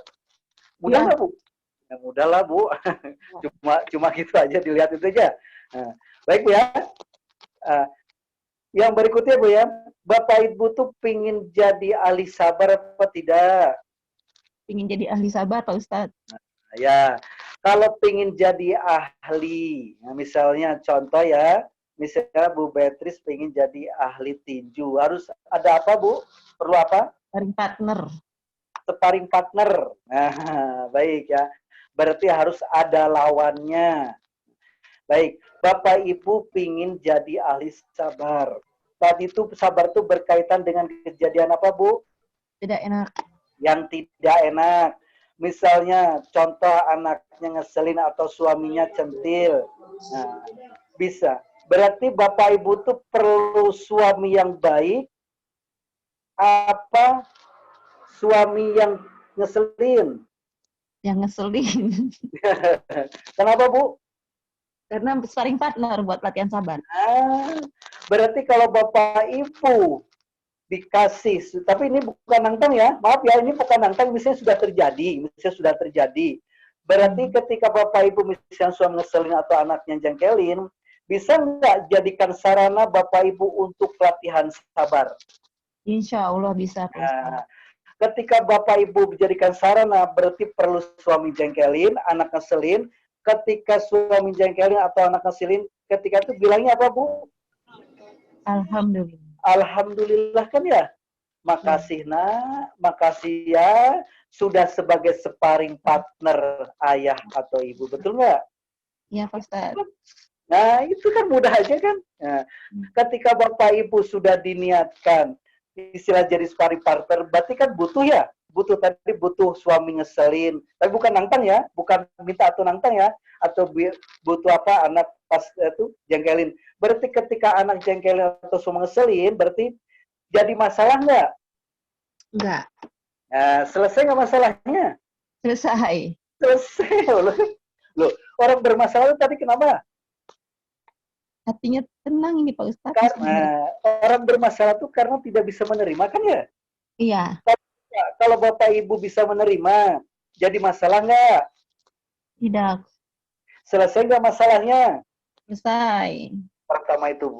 Mudah nggak, Bu? Ya, mudah lah, Bu. cuma gitu aja, dilihat itu aja. Nah, baik, Bu ya. Yang berikutnya, Bu ya. Bapak Ibu tuh pingin jadi ahli sabar apa tidak? Pingin jadi ahli sabar, Pak Ustadz. Nah, ya, kalau pingin jadi ahli, nah, misalnya contoh ya, misalnya Bu Beatrice pingin jadi ahli tinju, harus ada apa, Bu? Perlu apa? Sparring partner. Sparring partner. Nah, baik ya. Berarti harus ada lawannya. Baik, Bapak Ibu pingin jadi ahli sabar. Tadi itu sabar itu berkaitan dengan kejadian apa, Bu? Tidak enak. Yang tidak enak. Misalnya contoh anaknya ngeselin atau suaminya centil. Nah, bisa. Berarti Bapak Ibu tuh perlu suami yang baik apa suami yang ngeselin? Yang ngeselin. Kenapa, Bu? Karena sparring partner buat latihan sabar. Berarti kalau Bapak Ibu dikasih, tapi ini bukan nantang ya, maaf ya, ini bukan nantang, misalnya sudah terjadi. Berarti ketika Bapak Ibu misalnya suami ngeselin atau anaknya jengkelin, bisa nggak jadikan sarana Bapak Ibu untuk latihan sabar? Insya Allah bisa, Pak Ustaz. Nah, ketika Bapak Ibu dijadikan sarana, berarti perlu suami jengkelin, anak ngeselin. Ketika suami jengkelin atau anak ngeselin, ketika itu bilangnya apa, Bu? Alhamdulillah. Alhamdulillah kan ya? Makasih nak, makasih ya, sudah sebagai sparring partner ayah atau ibu, betul nggak? Iya, Pak Ustaz. Nah, itu kan mudah aja kan? Nah, ketika Bapak Ibu sudah diniatkan, istilah jadi sparring partner, berarti kan butuh ya? Butuh suami ngeselin. Tapi bukan nantang ya, bukan minta atau nantang ya, atau butuh apa anak pas itu jengkelin. Berarti ketika anak jengkelin atau suami ngeselin, berarti jadi masalah nggak? Enggak. Nah, selesai nggak masalahnya? Selesai. Selesai. Loh, orang bermasalah itu tadi kenapa? Hatinya tenang ini Pak Ustadz. Karena orang bermasalah itu karena tidak bisa menerima kan ya? Iya. Kalau Bapak Ibu bisa menerima, jadi masalah nggak? Tidak. Selesai nggak masalahnya? Selesai. Pertama itu, Bu.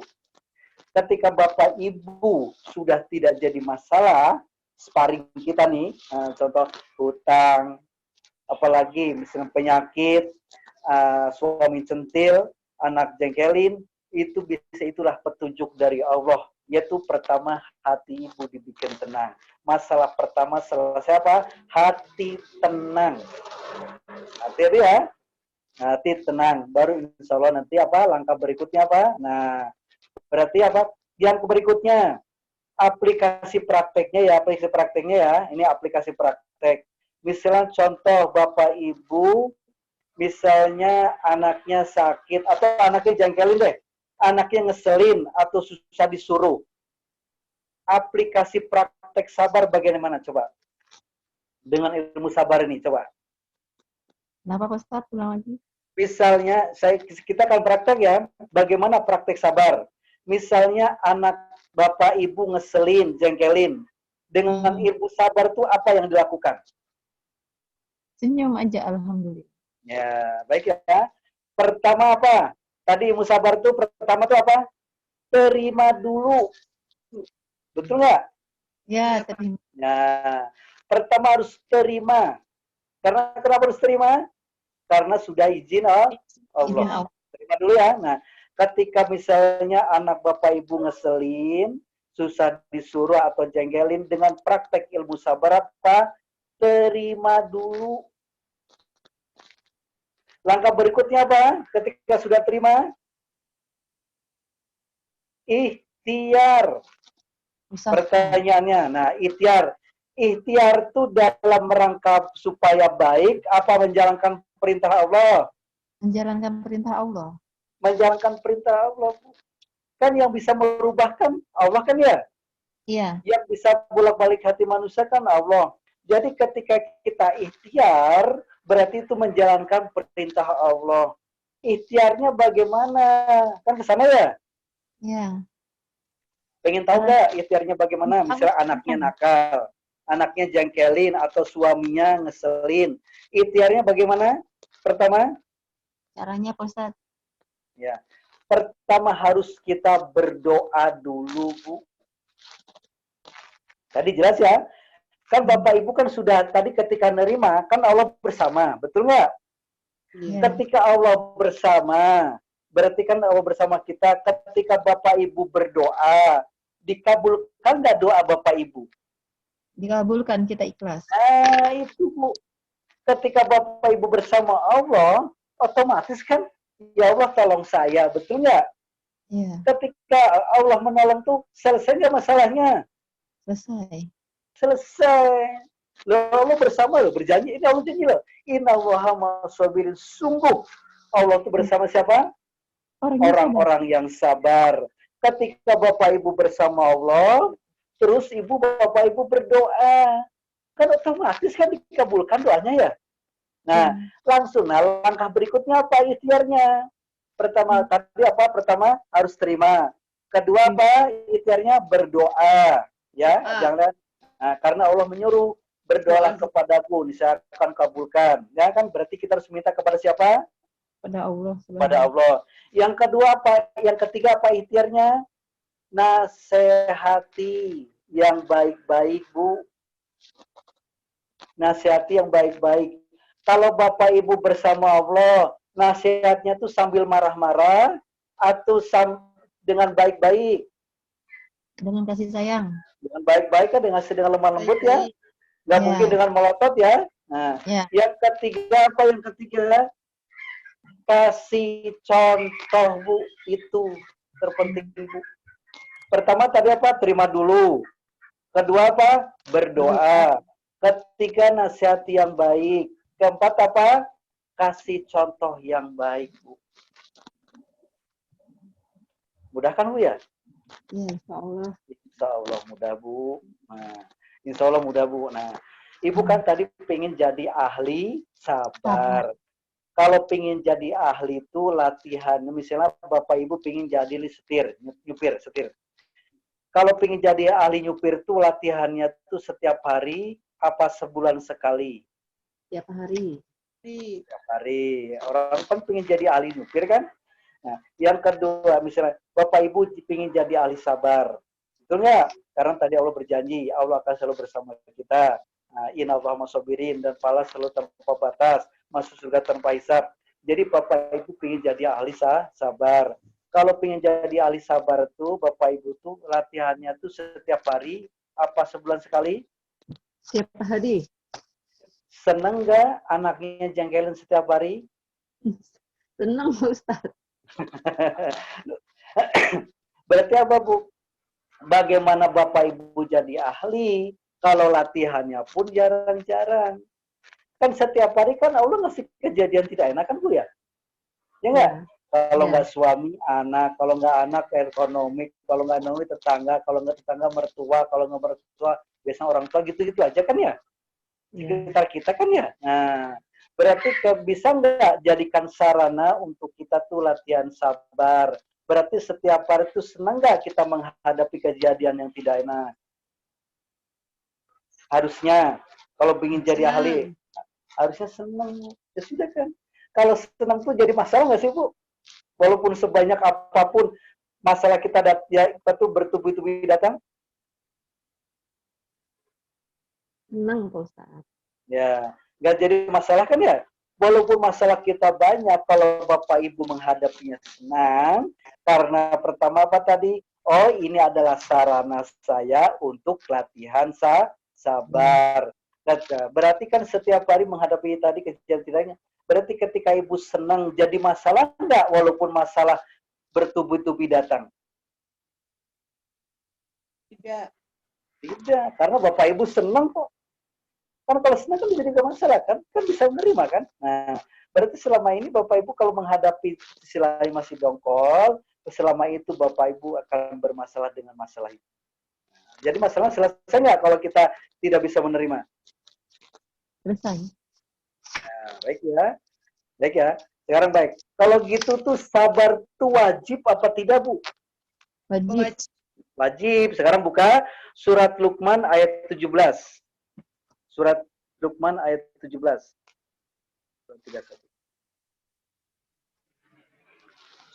Ketika Bapak Ibu sudah tidak jadi masalah, sparring kita nih, contoh hutang, apalagi misalnya penyakit, suami centil, anak jengkelin, itu bisa itulah petunjuk dari Allah. Yaitu pertama hati ibu dibikin tenang. Masalah pertama selesai apa? Hati tenang. Hati ya, hati tenang. Baru insya Allah nanti apa? Langkah berikutnya apa? Nah, berarti apa? Yang berikutnya aplikasi prakteknya ya, aplikasi prakteknya ya. Ini aplikasi praktek. Misalnya contoh Bapak Ibu, misalnya anaknya sakit atau anaknya jengkelin deh. Anaknya ngeselin atau susah disuruh. Aplikasi praktek sabar bagaimana coba? Dengan ilmu sabar ini coba. Kenapa Pak Ustadz? Ulang lagi. Misalnya kita akan praktek ya, bagaimana praktek sabar. Misalnya anak Bapak Ibu ngeselin, jengkelin. Dengan ilmu sabar tuh apa yang dilakukan? Senyum aja, alhamdulillah. Ya, baik ya. Pertama apa? Tadi ilmu sabar itu pertama itu apa? Terima dulu. Betul nggak? Ya, terima. Nah, pertama harus terima. Karena kenapa harus terima? Karena sudah izin Allah. Terima dulu ya. Nah, ketika misalnya anak Bapak Ibu ngeselin, susah disuruh atau jengkelin, dengan praktek ilmu sabar apa? Terima dulu. Langkah berikutnya apa? Ketika sudah terima, ikhtiar. Pertanyaannya, nah ikhtiar. Ikhtiar itu dalam rangka supaya baik, apa menjalankan perintah Allah? Menjalankan perintah Allah. Menjalankan perintah Allah. Kan yang bisa merubahkan Allah kan ya? Iya. Yang bisa bolak-balik hati manusia kan Allah. Jadi ketika kita ikhtiar, berarti itu menjalankan perintah Allah. Ikhtiarnya bagaimana? Kan ke sana ya? Iya. Pengen tahu nggak ikhtiarnya bagaimana? Misalnya anaknya nakal, anaknya jengkelin, atau suaminya ngeselin. Ikhtiarnya bagaimana? Pertama? Caranya Pak Ustadz. Ya. Pertama harus kita berdoa dulu, Bu. Tadi jelas ya? Kan Bapak Ibu kan sudah tadi ketika nerima, kan Allah bersama, betul nggak? Ya. Ketika Allah bersama, berarti kan Allah bersama kita. Ketika Bapak Ibu berdoa, dikabulkan nggak doa Bapak Ibu? Dikabulkan, kita ikhlas. Nah, itu Bu. Ketika Bapak Ibu bersama Allah, otomatis kan, ya Allah tolong saya, betul nggak? Iya. Ketika Allah menolong tuh, selesai nggak masalahnya? Selesai. Selesai. Loh, Allah bersama loh, berjanji. Ini Allah janji loh. Inna Allaha ma'as-sabirin. Sungguh Allah itu bersama siapa? Orang-orang yang sabar. Ketika Bapak Ibu bersama Allah, terus Ibu Bapak Ibu berdoa, kan otomatis kan dikabulkan doanya ya. Nah, langsung. Nah, langkah berikutnya apa ikhtiarnya? Pertama, tadi apa? Pertama, harus terima. Kedua apa? Ikhtiarnya berdoa. Ya, jangan. Nah, karena Allah menyuruh, berdoalah kepadaku, saya akan kabulkan. Ya kan? Berarti kita harus minta kepada siapa? Pada Allah. Pada Allah. Yang kedua apa? Yang ketiga apa ikhtiarnya? Nasihati yang baik-baik, Bu. Nasihati yang baik-baik. Kalau Bapak Ibu bersama Allah, nasihatnya tuh sambil marah-marah atau dengan baik-baik? Dengan kasih sayang. Dengan baik-baik kan, dengan lemah lembut ya. Nggak mungkin dengan melotot ya. Nah, yang ketiga apa? Yang ketiga, kasih contoh, Bu. Itu terpenting, Bu. Pertama tadi apa? Terima dulu. Kedua apa? Berdoa. Ketiga, nasihati yang baik. Keempat apa? Kasih contoh yang baik, Bu. Mudah kan, Bu ya? Ya, insya Allah. Insya Allah mudah, Bu. Nah, insya Allah mudah, Bu. Nah, Ibu kan tadi pengen jadi ahli sabar. Kalau pengen jadi ahli itu latihan. Misalnya Bapak Ibu pengen jadi nyupir, setir. Kalau pengen jadi ahli nyupir itu latihannya tuh setiap hari apa sebulan sekali? Setiap hari. Setiap hari. Orang kan pengen jadi ahli nyupir kan? Nah, yang kedua misalnya Bapak Ibu pengen jadi ahli sabar. Betul nggak? Karena tadi Allah berjanji, Allah akan selalu bersama kita. Nah, inna Allaha masobirin, dan pahala selalu tanpa batas, masuk surga tanpa hisab. Jadi Bapak Ibu pengen jadi ahli sabar. Kalau pengen jadi ahli sabar tuh Bapak Ibu tuh latihannya tuh setiap hari apa sebulan sekali? Setiap hari. Seneng nggak anaknya jengkelin setiap hari? Senang, Ustaz. Berarti apa, Bu? Bagaimana Bapak Ibu jadi ahli kalau latihannya pun jarang-jarang? Kan setiap hari kan Allah ngasih kejadian tidak enak kan, Bu ya? Ya nggak? Kalau nggak suami, anak. Kalau nggak anak, ekonomi. Kalau nggak ekonomi, tetangga. Kalau nggak tetangga, mertua. Kalau nggak mertua, biasanya orang tua. Gitu-gitu aja kan ya? Sekitar kita kan ya? Nah, berarti bisa nggak jadikan sarana untuk kita tuh latihan sabar? Berarti setiap hari itu senang nggak kita menghadapi kejadian yang tidak enak? Harusnya. Kalau ingin jadi ahli, harusnya senang. Ya sudah kan? Kalau senang tuh jadi masalah nggak sih, Bu? Walaupun sebanyak apapun masalah kita tuh bertubi-tubi datang. Senang, Pak Ustaz. Ya, nggak jadi masalah kan ya? Walaupun masalah kita banyak, kalau Bapak Ibu menghadapinya senang, karena pertama apa tadi? Oh, ini adalah sarana saya untuk latihan sabar. Berarti kan setiap hari menghadapi tadi kejadian-kejadiannya. Berarti ketika Ibu senang, jadi masalah enggak walaupun masalah bertubi-tubi datang? Tidak. Tidak, karena Bapak Ibu senang kok. Kan kalau senang kan jadi nggak masalah kan? Kan bisa menerima kan? Nah, berarti selama ini Bapak Ibu kalau menghadapi istilahnya masih dongkol, selama itu Bapak Ibu akan bermasalah dengan masalah itu. Nah, jadi masalah selesai nggak kalau kita tidak bisa menerima? Selesai. Nah, baik ya. Baik ya. Sekarang baik. Kalau gitu tuh sabar tuh wajib apa tidak, Bu? Wajib. Wajib. Sekarang buka surat Luqman ayat 17. Surat Luqman ayat 17.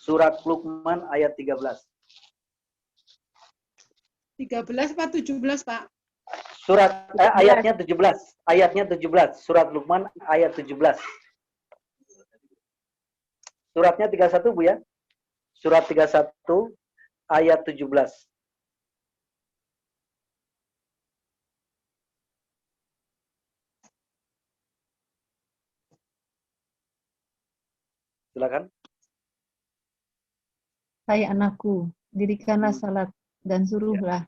Surat Luqman ayat 13. 13 apa 17, Pak? Surat ayatnya 17. Ayatnya 17. Surat Luqman ayat 17. Suratnya 31, Bu ya. Surat 31 ayat 17. Silakan. Hai anakku, dirikanlah salat dan suruhlah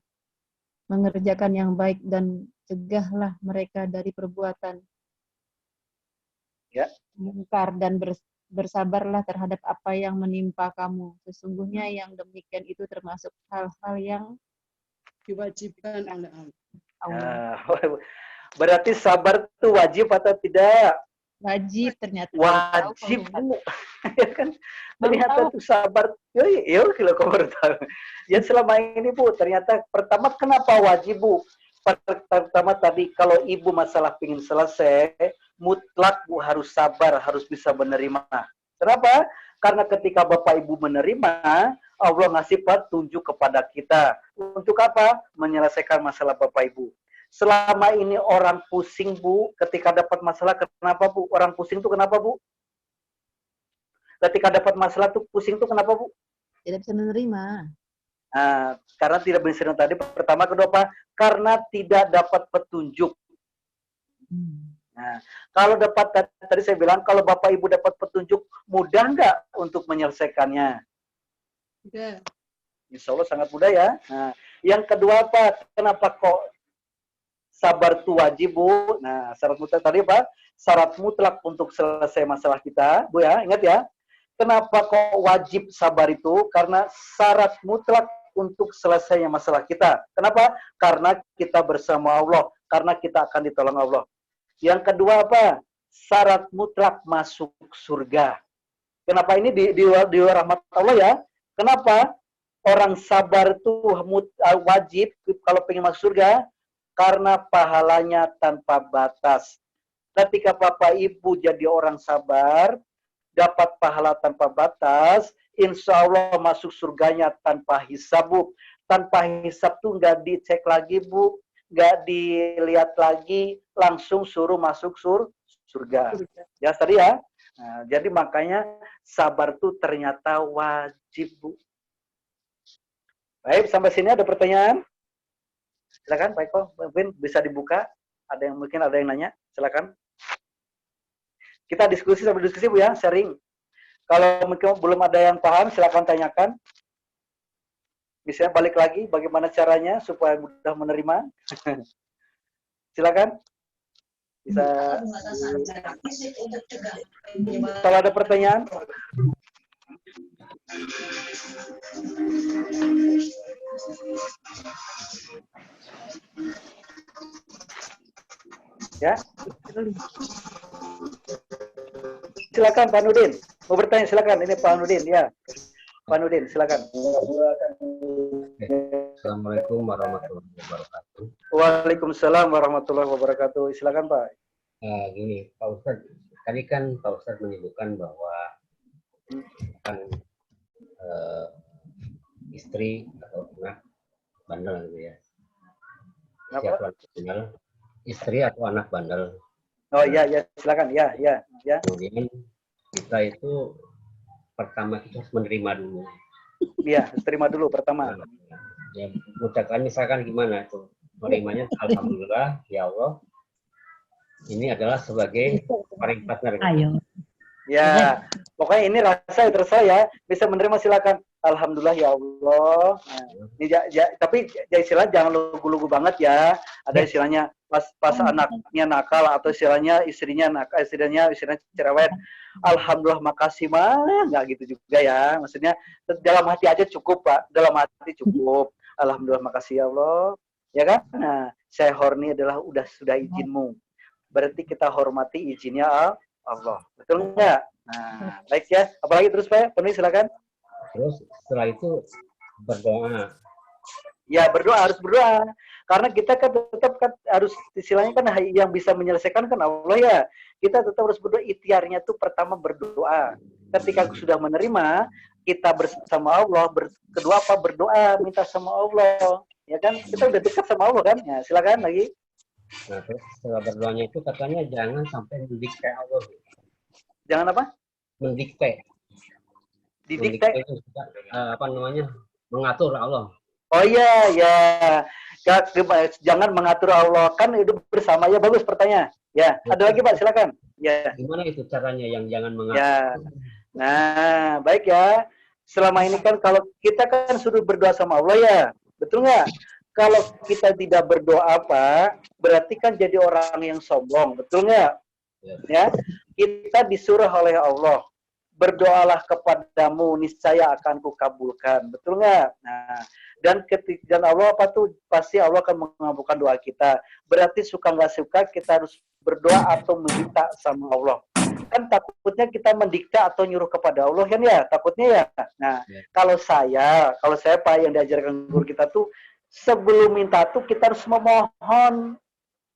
mengerjakan yang baik dan cegahlah mereka dari perbuatan mungkar dan bersabarlah terhadap apa yang menimpa kamu. Sesungguhnya yang demikian itu termasuk hal-hal yang diwajibkan oleh Allah. Nah, berarti sabar itu wajib atau tidak? Wajib ternyata. Baru tahu, Wajib, Pak Ustadz. Bu. Ya kan? Baru Ternyata tahu. tuh sabar. Yo, kalau kamu baru tahu. Ya selama ini, Bu, ternyata pertama kenapa wajib, Bu? Pertama tadi, kalau Ibu masalah ingin selesai, mutlak Bu harus sabar, harus bisa menerima. Kenapa? Karena ketika Bapak Ibu menerima, Allah ngasih petunjuk kepada kita. Untuk apa? Menyelesaikan masalah Bapak Ibu. Selama ini orang pusing, Bu, ketika dapat masalah, kenapa, Bu? Orang pusing itu kenapa, Bu? Ketika dapat masalah tuh pusing tuh kenapa, Bu? Tidak bisa menerima. Nah, karena tidak bisa tadi. Pertama, kedua apa? Karena tidak dapat petunjuk. Nah, kalau dapat, tadi saya bilang, kalau Bapak Ibu dapat petunjuk, mudah nggak untuk menyelesaikannya? Udah. Insya Allah sangat mudah ya. Nah, yang kedua apa? Kenapa kok sabar itu wajib, Bu? Nah, syarat mutlak tadi apa? Syarat mutlak untuk selesai masalah kita, Bu ya. Ingat ya. Kenapa kok wajib sabar itu? Karena syarat mutlak untuk selesainya masalah kita. Kenapa? Karena kita bersama Allah. Karena kita akan ditolong Allah. Yang kedua apa? Syarat mutlak masuk surga. Kenapa ini di luar rahmat Allah ya? Kenapa? Orang sabar itu wajib kalau pengen masuk surga. Karena pahalanya tanpa batas. Ketika Bapak Ibu jadi orang sabar, dapat pahala tanpa batas, insya Allah masuk surganya tanpa hisab, Bu. Tanpa hisab tuh nggak dicek lagi, Bu. Nggak dilihat lagi, langsung suruh masuk surga. Ya, tadi ya. Nah, jadi makanya sabar tuh ternyata wajib, Bu. Baik, sampai sini ada pertanyaan? Silakan Pak Eko, mungkin bisa dibuka. Mungkin ada yang nanya, silakan. Kita diskusi sambil diskusi, Bu ya, sharing. Kalau mungkin belum ada yang paham, silakan tanyakan. Bisa balik lagi bagaimana caranya supaya mudah menerima. Silakan. Bisa. Kalau ada pertanyaan. Ya. Silakan Pak Nudin. Mau bertanya silakan. Ini Pak Nudin ya. Pak Nudin silakan. Assalamualaikum warahmatullahi wabarakatuh. Waalaikumsalam warahmatullahi wabarakatuh. Silakan Pak. Gini Pak Ustadz, tadi kan Pak Ustadz menyebutkan bahwa kan istri atau anak bandel gitu ya. Siapa bandel? Istri atau anak bandel. Oh iya ya, silakan ya. Kemudian kita itu pertama kita harus menerima dulu. Iya, terima dulu pertama. Ya, ucapan misalkan gimana tuh? Menerimanya alhamdulillah ya Allah. Ini adalah sebagai sparring partner. Ayo. Ya, pokoknya ini rasa terserah ya. Bisa menerima silakan. Alhamdulillah ya Allah. Nah, ini tapi istilah jangan lugu-lugu banget ya. Ada istilahnya pas anaknya nakal atau istilahnya istrinya nakal, istrinya cerewet. Alhamdulillah makasih mah, nggak gitu juga ya. Maksudnya dalam hati aja cukup Pak. Dalam hati cukup. Alhamdulillah makasih ya Allah. Ya kan? Nah, saya horni adalah sudah izinmu. Berarti kita hormati izinnya Allah. Betul nggak? Nah, baik ya. Apalagi terus Pak? Penuhi silakan. Terus setelah itu berdoa. Ya berdoa, harus berdoa. Karena kita kan tetap kan harus istilahnya kan yang bisa menyelesaikan kan Allah ya. Kita tetap harus berdoa. Ikhtiarnya itu pertama berdoa. Ketika sudah menerima, kita bersama Allah. Kedua apa? Berdoa, minta sama Allah. Ya kan? Kita udah dekat sama Allah kan? Ya, silakan lagi. Nah, terus setelah berdoanya itu katanya jangan sampai mendikte Allah. Jangan apa? Mendikte. Didikte. Itu, apa namanya? Mengatur Allah. Oh iya, ya. Jangan mengatur Allah. Kan itu bersama ya. Bagus pertanyaan. Ya, ada lagi Pak, silakan. Ya. Gimana itu caranya yang jangan mengatur? Ya. Nah, baik ya. Selama ini kan kalau kita kan suruh berdoa sama Allah ya. Betul nggak? Kalau kita tidak berdoa apa, berarti kan jadi orang yang sombong. Betul nggak? Ya. Kita disuruh oleh Allah. Berdoalah kepadamu, niscaya akan kukabulkan. Betul nggak? Nah, dan Allah apa tuh? Pasti Allah akan mengabulkan doa kita. Berarti suka nggak suka kita harus berdoa atau meminta sama Allah. kan takutnya kita mendikta atau nyuruh kepada Allah kan ya, takutnya ya. Nah, kalau saya Pak yang diajarkan guru kita tuh sebelum minta tuh kita harus memohon,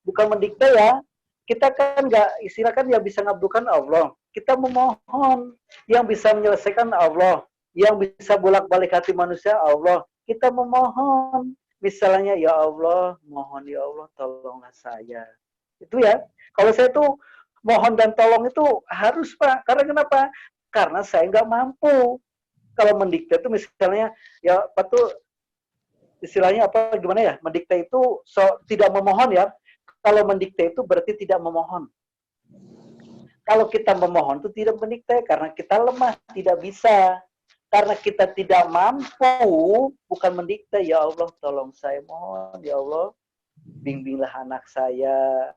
bukan mendikta ya. Kita kan nggak istilah kan yang bisa ngabulkan Allah. Kita memohon, yang bisa menyelesaikan Allah, yang bisa bolak-balik hati manusia Allah. Kita memohon. Misalnya, ya Allah, mohon ya Allah, tolonglah saya. Itu ya. Kalau saya tuh mohon dan tolong itu harus Pak. Karena kenapa? Karena saya nggak mampu. Kalau mendikte itu misalnya, ya apa tuh istilahnya apa gimana ya? Mendikte itu tidak memohon ya. Kalau mendikte itu berarti tidak memohon. Kalau kita memohon itu tidak mendikte karena kita lemah, tidak bisa. Karena kita tidak mampu, bukan mendikte, ya Allah tolong saya mohon, ya Allah bimbinglah anak saya,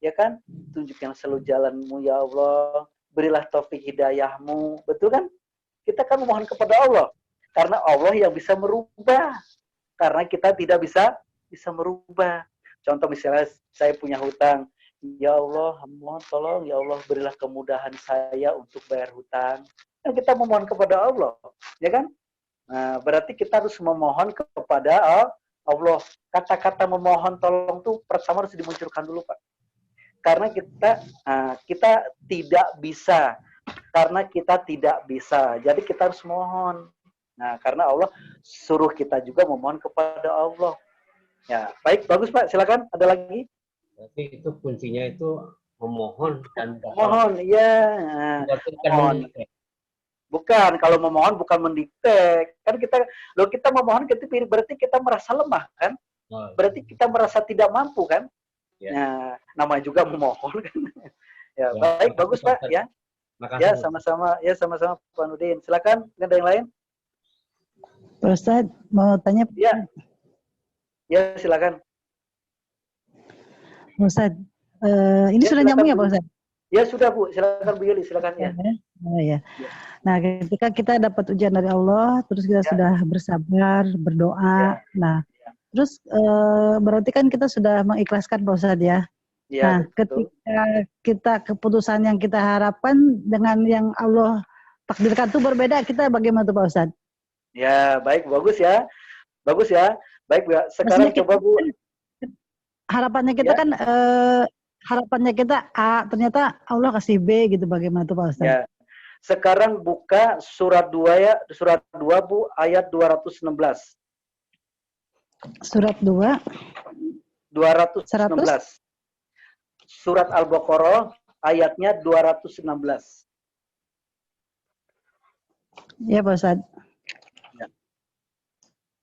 ya kan, tunjukkan selalu jalanmu ya Allah, berilah taufik hidayahmu, betul kan? Kita kan memohon kepada Allah, karena Allah yang bisa merubah, karena kita tidak bisa merubah. Contoh misalnya saya punya hutang, ya Allah mohon tolong, ya Allah berilah kemudahan saya untuk bayar hutang. Kan kita memohon kepada Allah, ya kan? Nah, berarti kita harus memohon kepada Allah. Kata-kata memohon tolong tuh pertama harus dimunculkan dulu, Pak. Karena kita tidak bisa. Karena kita tidak bisa. Jadi kita harus mohon. Nah, karena Allah suruh kita juga memohon kepada Allah. Ya, baik, bagus Pak. Silakan. Ada lagi? Berarti itu kuncinya itu memohon dan mohon, iya. Mohon. Bukan, kalau memohon bukan mendikte. Kan kita memohon berarti kita merasa lemah kan? Berarti kita merasa tidak mampu kan? Ya. Nah, namanya juga memohon kan. Ya, baik, bagus Pak ya. Makasih. Ya, sama-sama. Ya, sama-sama Pak Nudin. Silakan, ada yang lain? Pak Ustadz, mau tanya? Ya. Ya, silakan. Pak Ustadz, ini ya, sudah nyambung ya Pak Ustadz? Ya sudah Bu, silakan Bu Yuli, silakan ya. Oh, ya. Nah, ketika kita dapat ujian dari Allah, terus kita sudah bersabar, berdoa. Nah, terus berarti kan kita sudah mengikhlaskan Pak Ustadz ya. Nah, betul. Ketika kita keputusan yang kita harapkan dengan yang Allah takdirkan itu berbeda, kita bagaimana tuh Pak Ustadz? Ya, baik, bagus ya. Bagus ya. Baik, Bu. Sekarang coba Bu. Harapannya kita kan harapannya kita A, ternyata Allah kasih B gitu, bagaimana tuh Pak Ustadz? Ya. Sekarang buka surat 2 ya, surat 2 Bu, ayat 216. Surat 2 216. 100? Surat Al-Baqarah ayatnya 216. Ya Pak Ustadz.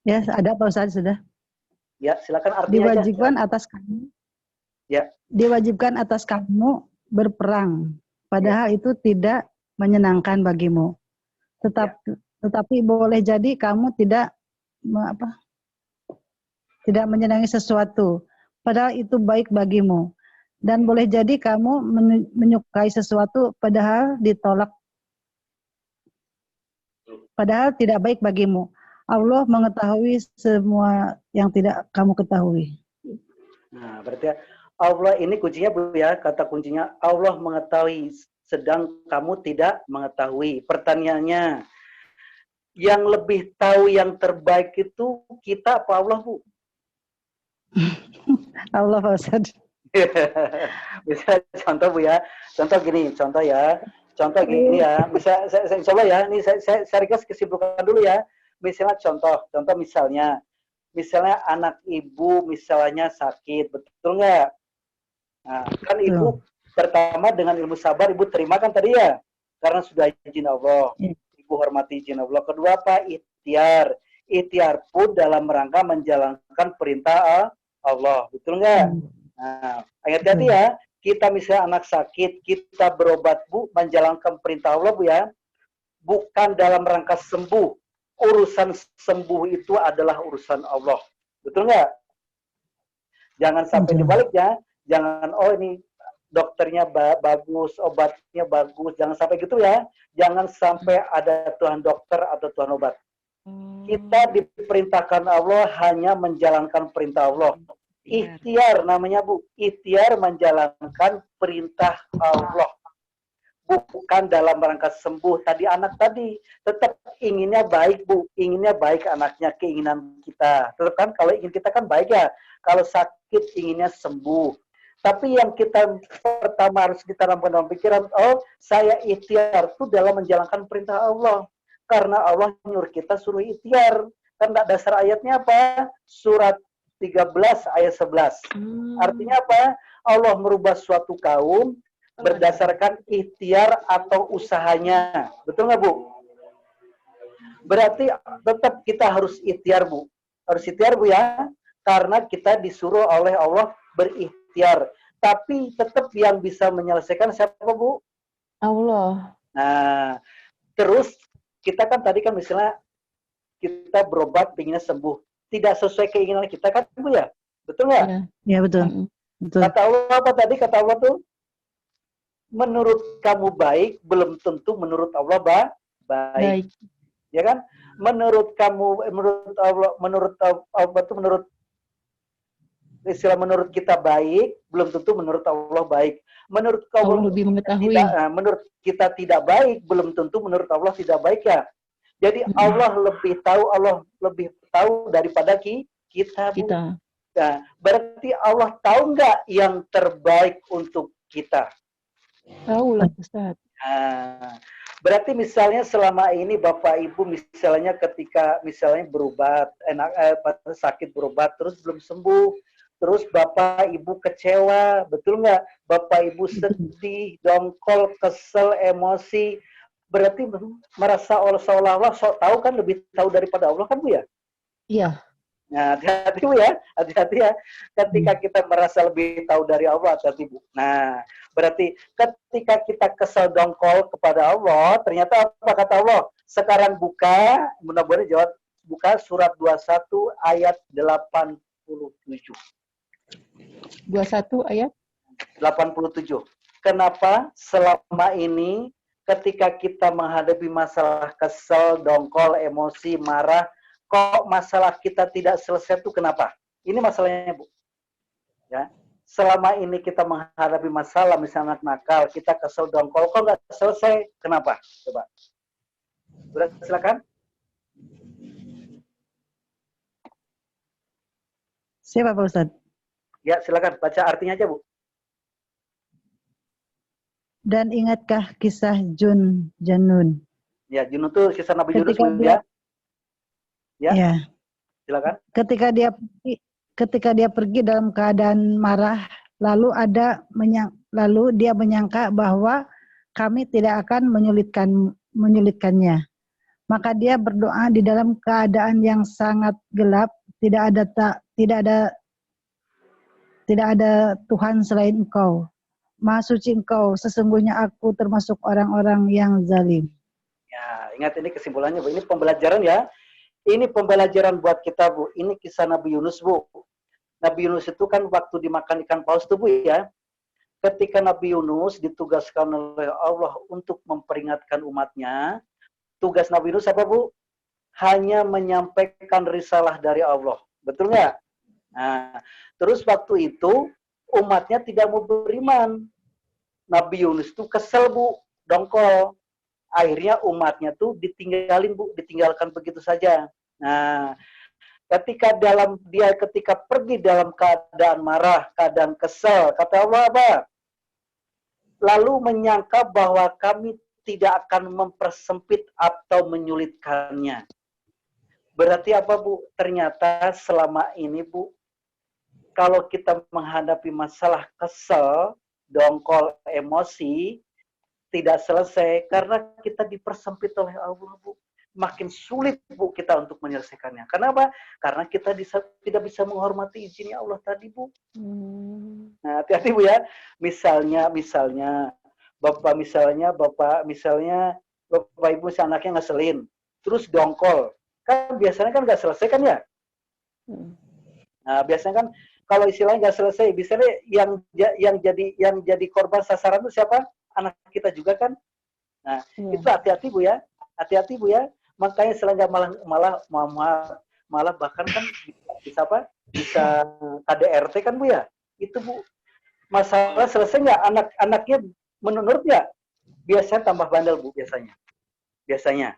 Ya, ada Pak Ustadz sudah. Ya, silakan artinya diwajibkan aja. Atas kamu. Ya. Diwajibkan atas kamu berperang, padahal itu tidak menyenangkan bagimu. Tetapi boleh jadi kamu tidak menyenangi sesuatu, padahal itu baik bagimu. Dan boleh jadi kamu menyukai sesuatu, padahal tidak baik bagimu. Allah mengetahui semua yang tidak kamu ketahui. Nah, berarti Allah ini kuncinya Bu ya, kata kuncinya Allah mengetahui sedang kamu tidak mengetahui. Pertanyaannya, yang lebih tahu yang terbaik itu kita apa Allah Bu? Allah Pak Ustadz. Bisa contoh Bu ya, contoh gini ya, bisa saya coba ya, ini saya ringkas kesimpulan dulu ya. Misalnya contoh misalnya anak ibu misalnya sakit, betul nggak? Nah, kan ibu pertama dengan ilmu sabar ibu terima kan tadi ya, karena sudah izin Allah, ibu hormati izin Allah. Kedua apa? Ikhtiar pun dalam rangka menjalankan perintah Allah, betul nggak? Nah, hati-hati ya, kita misalnya anak sakit, kita berobat Bu, menjalankan perintah Allah Bu ya, bukan dalam rangka sembuh. Urusan sembuh itu adalah urusan Allah, betul nggak? Jangan sampai dibalik ya, jangan ini dokternya bagus, obatnya bagus, jangan sampai gitu ya. Jangan sampai ada Tuhan dokter atau Tuhan obat. Kita diperintahkan Allah hanya menjalankan perintah Allah. Ikhtiar namanya Bu, ikhtiar menjalankan perintah Allah. bukan dalam rangka sembuh. Tadi anak tadi tetap inginnya baik, Bu, inginnya baik anaknya, keinginan kita. Tetap kan kalau ingin kita kan baik ya. Kalau sakit inginnya sembuh. Tapi yang kita pertama harus ditanamkan dalam pikiran, oh saya ikhtiar itu dalam menjalankan perintah Allah. Karena Allah nyuruh kita suruh ikhtiar. Kan dasar ayatnya apa? Surat 13 ayat 11. Artinya apa? Allah merubah suatu kaum berdasarkan ikhtiar atau usahanya. Betul nggak, Bu? Berarti tetap kita harus ikhtiar, Bu. Harus ikhtiar, Bu, ya. Karena kita disuruh oleh Allah berikhtiar. Tapi tetap yang bisa menyelesaikan siapa, Bu? Allah. Nah, terus kita kan tadi kan misalnya kita berobat pengennya sembuh. Tidak sesuai keinginan kita kan, Bu, ya? Betul nggak? Ya, betul. Betul. Kata Allah apa tadi? Kata Allah tuh, menurut kamu baik, belum tentu menurut Allah baik. Ya kan? Menurut kamu, menurut Allah, menurut Allah itu menurut istilah menurut kita baik, belum tentu menurut Allah baik. Menurut kamu Allah lebih mengetahui. Menurut kita tidak baik, belum tentu menurut Allah tidak baik ya. Jadi Allah lebih tahu daripada kita. Nah, berarti Allah tahu nggak yang terbaik untuk kita? Tahu lah, Ustaz. Nah, berarti misalnya selama ini Bapak Ibu misalnya ketika misalnya berobat, sakit berobat terus belum sembuh, terus Bapak Ibu kecewa, betul nggak? Bapak Ibu sedih, dongkol, kesel, emosi, berarti merasa seolah-olah sok tahu kan, lebih tahu daripada Allah kan, Bu, ya? Iya. Nah, hati-hati, Bu, ya. Hati-hati ya. Ketika kita merasa lebih tahu dari Allah, hati-hati, Bu. Nah, berarti ketika kita kesel dongkol kepada Allah, ternyata apa kata Allah? Sekarang buka, mudah-mudahan jawab, buka surat 21 ayat 87. 21 ayat 87. Kenapa selama ini ketika kita menghadapi masalah kesel, dongkol, emosi, marah, kok masalah kita tidak selesai itu kenapa? Ini masalahnya, Bu. Ya. Selama ini kita menghadapi masalah, misalnya anak nakal, kita kesel dongkol, kok nggak selesai? Kenapa? Coba. Silakan. Siapa, Pak Ustadz? Ya, silakan. Baca artinya aja, Bu. Dan ingatkah kisah Junun? Ya, Junun itu kisah Nabi Yunus, Bu, ya. Ya. Silakan. Ketika dia pergi dalam keadaan marah, lalu dia menyangka bahwa kami tidak akan menyulitkannya. Maka dia berdoa di dalam keadaan yang sangat gelap, tidak ada Tuhan selain Engkau. Maha suci Engkau, sesungguhnya aku termasuk orang-orang yang zalim. Ya, ingat ini kesimpulannya, Bu. Ini pembelajaran ya. Ini pembelajaran buat kita, Bu. Ini kisah Nabi Yunus, Bu. Nabi Yunus itu kan waktu dimakan ikan paus tuh, Bu, ya. Ketika Nabi Yunus ditugaskan oleh Allah untuk memperingatkan umatnya, tugas Nabi Yunus apa, Bu? Hanya menyampaikan risalah dari Allah. Betul nggak? Nah, terus waktu itu umatnya tidak mau beriman. Nabi Yunus itu kesel, Bu, dongkol. Akhirnya umatnya tuh ditinggalin, Bu, ditinggalkan begitu saja. Nah, ketika pergi dalam keadaan marah, keadaan kesel, kata Allah apa? Lalu menyangka bahwa kami tidak akan mempersempit atau menyulitkannya. Berarti apa, Bu? Ternyata selama ini, Bu, kalau kita menghadapi masalah kesel, dongkol, emosi, tidak selesai karena kita dipersempit oleh Allah, Bu. Makin sulit, Bu, kita untuk menyelesaikannya. Kenapa? Karena kita tidak bisa menghormati izinnya Allah tadi, Bu. Nah, hati-hati, Bu, ya. Misalnya Bapak Ibu si anaknya ngeselin, terus dongkol. Kan biasanya kan nggak selesai kan ya? Nah, biasanya kan kalau istilahnya nggak selesai, biasanya yang jadi korban sasaran itu siapa? Anak kita juga kan. Nah, itu hati-hati, Bu, ya. Hati-hati, Bu, ya. Makanya selangga malah bahkan kan bisa KDRT kan, Bu, ya. Itu, Bu. Masalah selesai nggak? Anaknya menurut nggak? biasanya tambah bandel, Bu, biasanya. Biasanya.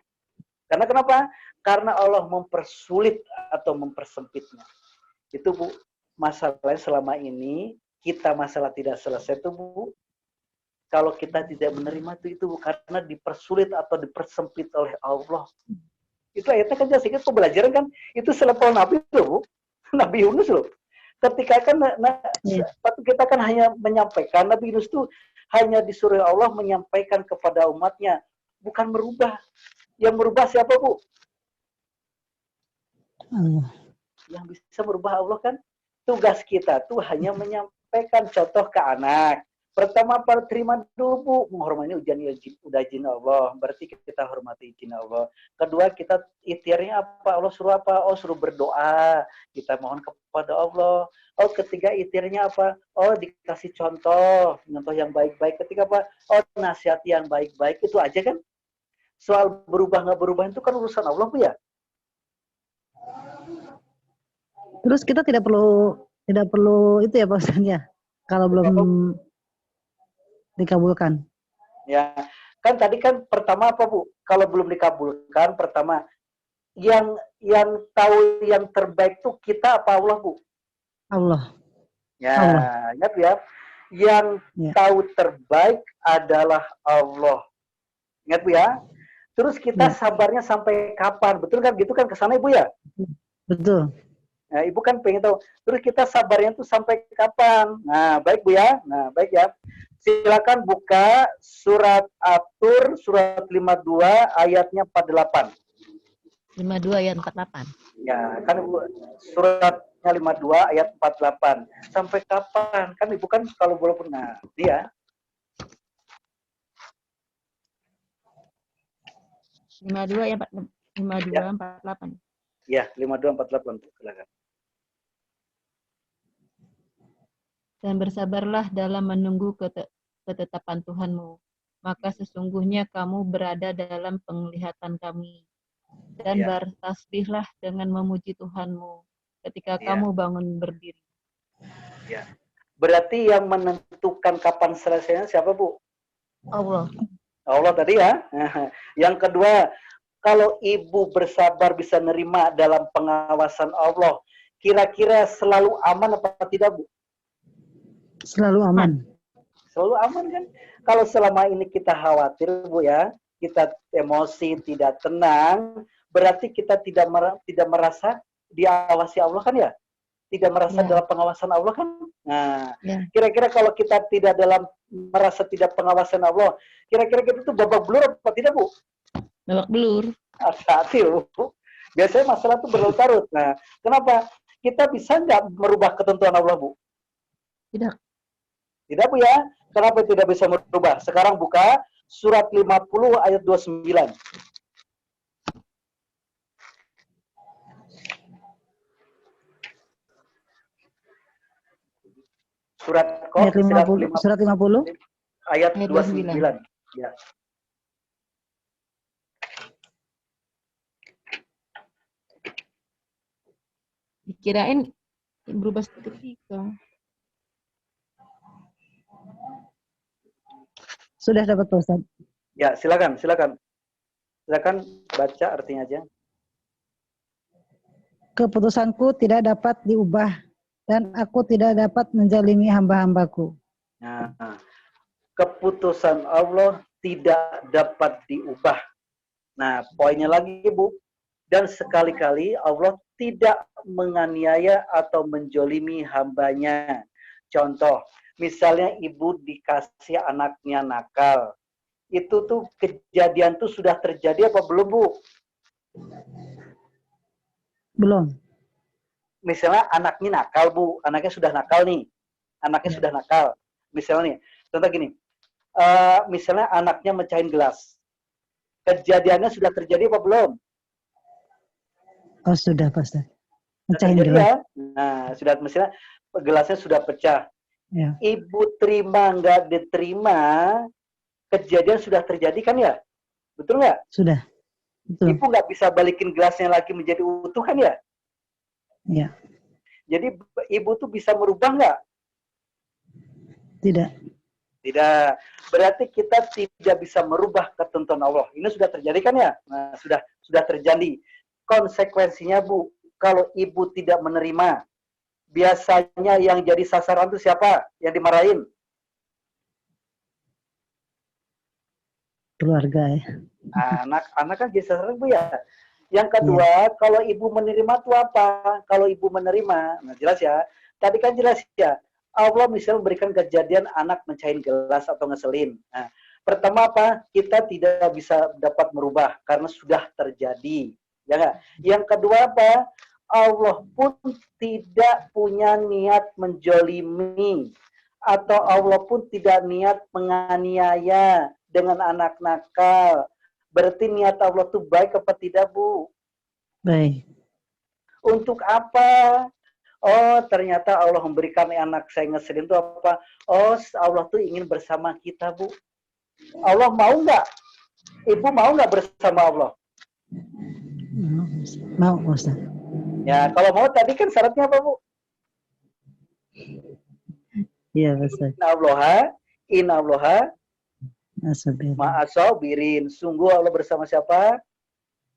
Karena kenapa? Karena Allah mempersulit atau mempersempitnya. Itu, Bu, masalahnya selama ini, kita masalah tidak selesai itu, Bu, kalau kita tidak menerima itu Bu, karena dipersulit atau dipersempit oleh Allah. Itu ayatnya kan jelas, itu pembelajaran kan, itu selevel Nabi loh, Bu. Nabi Yunus loh. Ketika kan kita kan hanya menyampaikan, Nabi Yunus itu hanya disuruh Allah menyampaikan kepada umatnya, bukan merubah. Yang merubah siapa, Bu? Allah. Yang bisa merubah Allah kan, tugas kita tuh hanya menyampaikan contoh ke anak. Pertama, terima dulu, Bu, menghormati udah izin Allah, berarti kita hormati izin Allah. Kedua, kita ikhtiarnya apa? Allah suruh apa? Oh, suruh berdoa, kita mohon kepada Allah. Oh, ketiga ikhtiarnya apa? Oh, dikasih contoh yang baik-baik. Ketiga apa? Oh, nasihati yang baik-baik. Itu aja kan? Soal berubah nggak berubah itu kan urusan Allah, Bu, ya? Terus kita tidak perlu itu ya Pak Ustaz ya, kalau belum dikabulkan. Ya, kan tadi kan pertama apa, Bu? Kalau belum dikabulkan, pertama yang tahu yang terbaik tuh kita apa Allah, Bu? Allah. Ya, Allah. ingat ya. Yang tahu terbaik adalah Allah. Ingat, Bu, ya. Terus kita sabarnya sampai kapan? Betul kan? Gitu kan kesana, Ibu, ya? Betul. Nah, Ibu kan pengen tahu. Terus kita sabarnya tuh sampai kapan? Nah, baik, Bu, ya. Nah, baik ya. Silakan buka surat At-Tur, surat 52, ayatnya 48. 52 ayat 48. Ya, kan Ibu, suratnya 52, ayat 48. Sampai kapan? Kan Ibu kan kalau boleh pernah. Dia. 52 ya, 52 Ya. 48. Ya, 52, 48. Silakan. Dan bersabarlah dalam menunggu ketetapan Tuhanmu. Maka sesungguhnya kamu berada dalam penglihatan kami. Dan bertasbihlah dengan memuji Tuhanmu ketika kamu bangun berdiri. Ya. Berarti yang menentukan kapan selesainya siapa, Bu? Allah. Allah tadi ya. Yang kedua, kalau Ibu bersabar bisa nerima dalam pengawasan Allah, kira-kira selalu aman apa tidak, Bu? Selalu aman. Selalu aman kan? Kalau selama ini kita khawatir, Bu, ya, kita emosi, tidak tenang, berarti kita tidak merasa diawasi Allah kan ya? Tidak merasa dalam pengawasan Allah kan? Nah, kira-kira kalau kita tidak merasa tidak pengawasan Allah, kira-kira kita itu babak belur apa tidak, Bu? Babak belur. Hati-hati, Bu. Biasanya masalah itu berlarut-larut. Nah, kenapa? Kita bisa nggak merubah ketentuan Allah, Bu? Tidak. Tidak, Bu, ya? Kenapa tidak bisa merubah? Sekarang buka surat 50 ayat 29. Surat ayat 50, surat 50 ayat 29. Ya. Dikirain berubah seketika. Sudah dapat Pak Ustaz? Ya, silakan. Silakan baca artinya aja. Keputusanku tidak dapat diubah dan aku tidak dapat menzalimi hamba-hambaku. Nah, keputusan Allah tidak dapat diubah. Nah, poinnya lagi, Bu. Dan sekali-kali Allah tidak menganiaya atau menjolimi hambanya. Contoh, misalnya ibu dikasih anaknya nakal. Itu tuh kejadian tuh sudah terjadi apa belum, Bu? Belum. Misalnya anaknya nakal, Bu. Anaknya sudah nakal nih. Anaknya sudah nakal. Misalnya nih, contoh gini. Misalnya anaknya mecahin gelas. Kejadiannya sudah terjadi apa belum? Oh, sudah, Pak Ustaz. Mecahin terjadi gelas. ya. Nah, sudah misalnya gelasnya sudah pecah. Ya. Ibu terima nggak diterima, kejadian sudah terjadi kan ya? Betul nggak? Sudah. Betul. Ibu nggak bisa balikin gelasnya lagi menjadi utuh kan ya? Ya. Jadi ibu tuh bisa merubah nggak? Tidak. Tidak. Berarti kita tidak bisa merubah ketentuan Allah. Ini sudah terjadi kan ya? Nah, sudah terjadi. Konsekuensinya Bu, kalau ibu tidak menerima, biasanya yang jadi sasaran itu siapa? Yang dimarahin? Keluarga ya. Anak kan jadi sasaran Bu ya. Yang kedua, kalau ibu menerima itu apa? Kalau ibu menerima, nah jelas ya. Tadi kan jelas ya. Allah misalnya memberikan kejadian anak mencahin gelas atau ngeselin. Nah, pertama apa? Kita tidak bisa dapat merubah karena sudah terjadi. Ya nggak? Yang kedua apa? Allah pun tidak punya niat menjolimi. Atau Allah pun tidak niat menganiaya dengan anak nakal. Berarti niat Allah itu baik apa tidak, Bu? Baik. Untuk apa? Oh, ternyata Allah memberikan anak saya ngeselin itu apa? Oh, Allah tuh ingin bersama kita, Bu. Allah mau nggak? Ibu mau nggak bersama Allah? Mau, Ustaz. Ya, kalau mau tadi kan syaratnya apa, Bu? Iya, Ustaz. Inna Allaha Asabir. ma'asabirin. Sungguh Allah bersama siapa?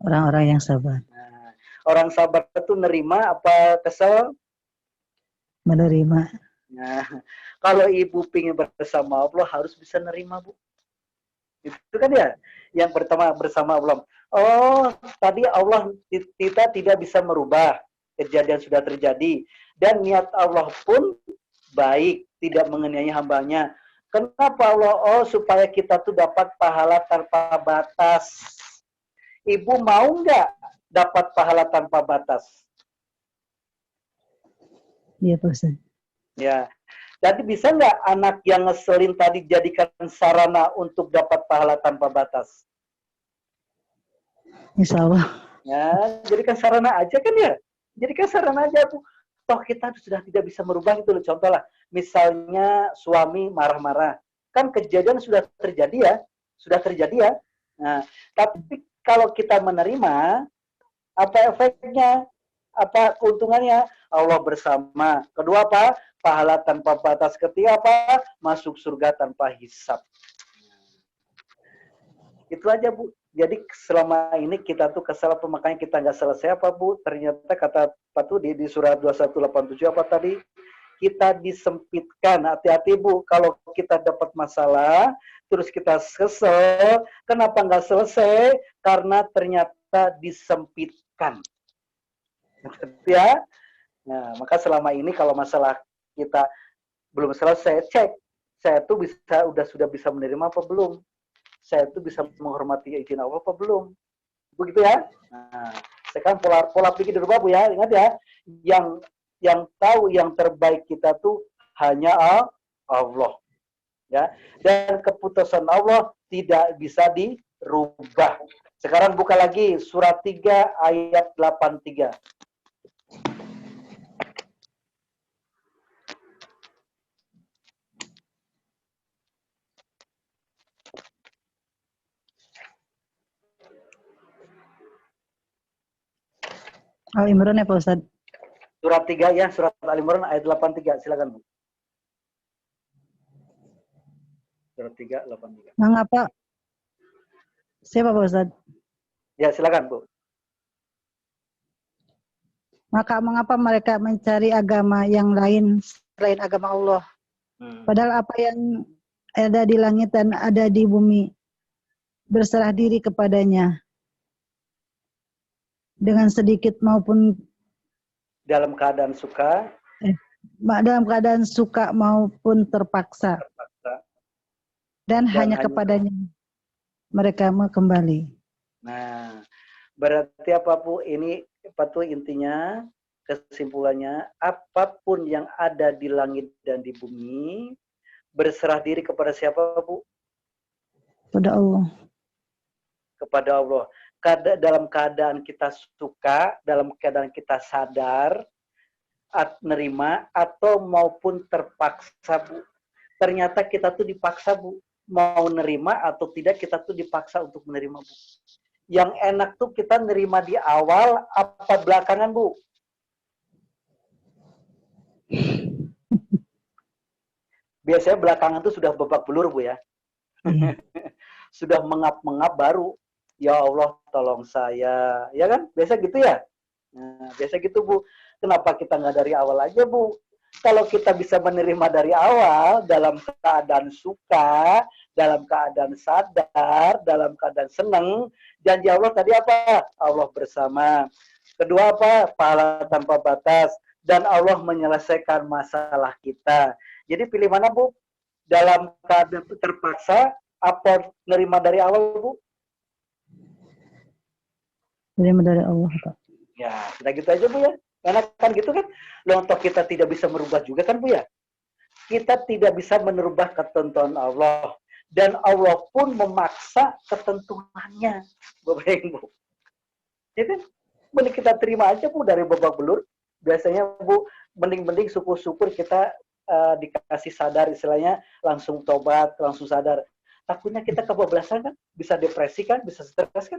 Orang-orang yang sabar. Nah, orang sabar itu nerima apa kesel? Menerima. Nah, kalau ibu pingin bersama Allah harus bisa nerima, Bu. Itu kan ya. Yang pertama bersama Allah. Oh, tadi Allah kita tidak bisa merubah. Kejadian sudah terjadi. Dan niat Allah pun baik, tidak menganiaya hambanya. Kenapa Allah? Oh, supaya kita tuh dapat pahala tanpa batas. Ibu mau nggak dapat pahala tanpa batas? Iya, Pak Ustaz. Ya, jadi bisa nggak anak yang ngeselin tadi jadikan sarana untuk dapat pahala tanpa batas? Insya Allah. Ya, jadikan sarana aja kan ya? Jadikan sarana aja, Bu. Toh kita sudah tidak bisa merubah itu. Contoh lah, misalnya suami marah-marah. Kan kejadian sudah terjadi ya? Sudah terjadi ya? Nah, tapi kalau kita menerima, apa efeknya? Apa keuntungannya? Allah bersama. Kedua apa? Pahala tanpa batas. Ketiga apa? Masuk surga tanpa hisab. Itu aja, Bu. Jadi selama ini kita tuh kesal apa, makanya kita nggak selesai apa, Bu? Ternyata kata Pak tuh di surat 2187 apa tadi? Kita disempitkan. Hati-hati, Bu. Kalau kita dapat masalah, terus kita kesel, kenapa nggak selesai? Karena ternyata disempitkan. Ya. Nah, maka selama ini kalau masalah kita belum selesai, cek saya tuh sudah bisa menerima apa belum? Saya tuh bisa menghormati izin Allah apa belum? Begitu ya. Nah, sekarang pola pikir dirubah, Bu ya. Ingat ya, yang tahu yang terbaik kita tuh hanya Allah. Ya. Dan keputusan Allah tidak bisa dirubah. Sekarang buka lagi surat 3 ayat 83. Al-Imran ya, Pak Ustaz. Surat 3 ya, surat Al-Imran ayat 83. Silakan, Bu. Surat 3 83. Mengapa? Siapa, Pak Ustaz? Ya, silakan, Bu. Maka mengapa mereka mencari agama yang lain selain agama Allah? Padahal apa yang ada di langit dan ada di bumi berserah diri kepadanya. Dengan sedikit maupun dalam keadaan suka, maupun terpaksa. Dan hanya kepadanya mereka kembali. Nah, berarti apa, Bu? Ini apa tuh intinya, kesimpulannya, apapun yang ada di langit dan di bumi berserah diri kepada siapa, Bu? Kepada Allah. Kepada Allah. Dalam keadaan kita suka, dalam keadaan kita sadar, nerima, atau maupun terpaksa, Bu. Ternyata kita tuh dipaksa, Bu. Mau nerima atau tidak, kita tuh dipaksa untuk menerima, Bu. Yang enak tuh kita nerima di awal, apa belakangan, Bu? Biasanya belakangan itu sudah babak belur, Bu ya. Sudah mengap-mengap baru. Ya Allah, tolong saya. Ya kan? Biasa gitu ya? Nah, biasa gitu, Bu. Kenapa kita nggak dari awal aja, Bu? Kalau kita bisa menerima dari awal, dalam keadaan suka, dalam keadaan sadar, dalam keadaan senang, janji Allah tadi apa? Allah bersama. Kedua apa? Pahala tanpa batas. Dan Allah menyelesaikan masalah kita. Jadi pilih mana, Bu? Dalam keadaan terpaksa, apa nerima dari awal, Bu? Terima dari Allah, Pak. Ya, kita gitu aja, Bu ya. Karena kan gitu kan, loh toh kita tidak bisa merubah juga kan, Bu ya. Kita tidak bisa merubah ketentuan Allah. Dan Allah pun memaksa ketentuannya. Bapak Ibu. Ya kan? Mending kita terima aja, Bu, dari babak belur. Biasanya, Bu, mending-mending syukur-syukur kita dikasih sadar, istilahnya langsung tobat, langsung sadar. Takutnya kita kebablasan kan, bisa depresi kan, bisa stres kan.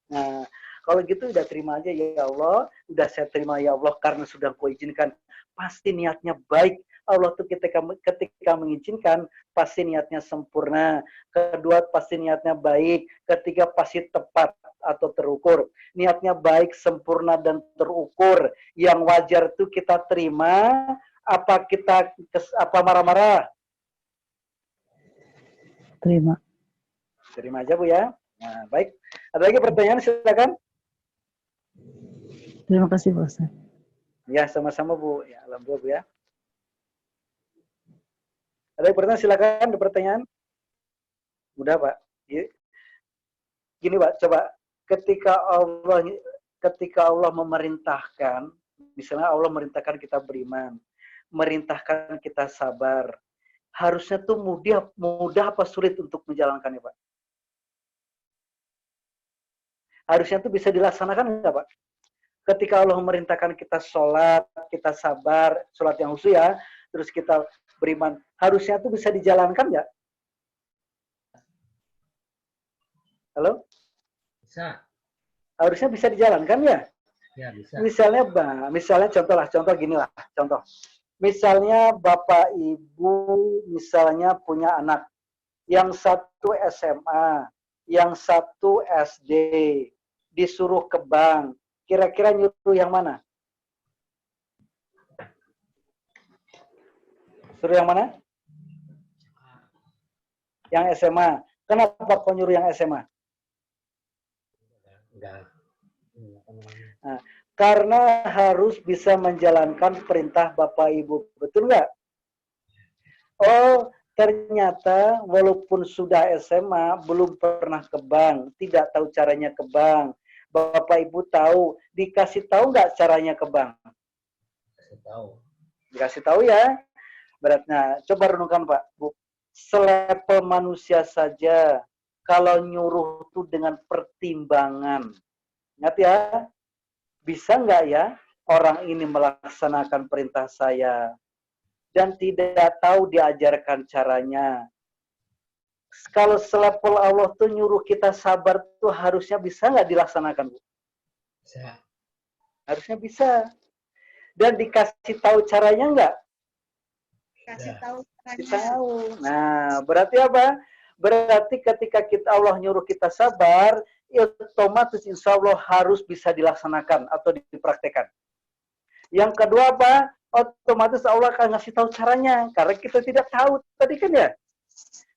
Nah, kalau gitu udah terima aja ya Allah, udah saya terima ya Allah karena sudah Kau izinkan. Pasti niatnya baik. Allah tuh ketika mengizinkan, pasti niatnya sempurna. Kedua, pasti niatnya baik. Ketiga, pasti tepat atau terukur. Niatnya baik, sempurna, dan terukur. Yang wajar tuh kita terima. Apa kita marah-marah? Terima. Terima aja, Bu ya. Nah, baik. Ada lagi pertanyaan, silakan. Terima kasih, Pak Ustaz. Ya, sama-sama, Bu. Ya, alhamdulillah, Bu ya. Ada pertanyaan, silakan. Ada pertanyaan? Udah, Pak. Gini, Pak, coba ketika Allah memerintahkan, misalnya Allah memerintahkan kita beriman, merintahkan kita sabar, harusnya tuh mudah apa sulit untuk menjalankannya, Pak? Harusnya tuh bisa dilaksanakan nggak, Pak? Ketika Allah memerintahkan kita sholat, kita sabar, sholat yang khusus ya, terus kita beriman, harusnya tuh bisa dijalankan nggak? Halo? Bisa. Harusnya bisa dijalankan ya? Ya, bisa. Misalnya contoh gini lah, contoh. Misalnya Bapak Ibu misalnya punya anak, yang satu SMA, yang satu SD, disuruh ke bank, kira-kira nyuruh yang mana? Suruh yang mana? Yang SMA. Kenapa kau nyuruh yang SMA? Nah, karena harus bisa menjalankan perintah Bapak Ibu. Betul nggak? Oh, ternyata walaupun sudah SMA, belum pernah ke bank, tidak tahu caranya ke bank. Bapak Ibu tahu, dikasih tahu nggak caranya ke bank? Dikasih tahu. Dikasih tahu ya. Beratnya, coba renungkan Pak, Bu. Selevel manusia saja, kalau nyuruh itu dengan pertimbangan. Ingat ya, bisa nggak ya orang ini melaksanakan perintah saya dan tidak tahu diajarkan caranya. Kalau selevel Allah tuh nyuruh kita sabar tuh harusnya bisa nggak dilaksanakan, Bu? Bisa. Harusnya bisa. Dan dikasih tahu caranya nggak? Kasih tahu caranya. Tahu. Nah, berarti apa? Berarti ketika Allah nyuruh kita sabar, otomatis insya Allah harus bisa dilaksanakan atau dipraktekkan. Yang kedua apa? Otomatis Allah akan ngasih tahu caranya. Karena kita tidak tahu tadi kan ya.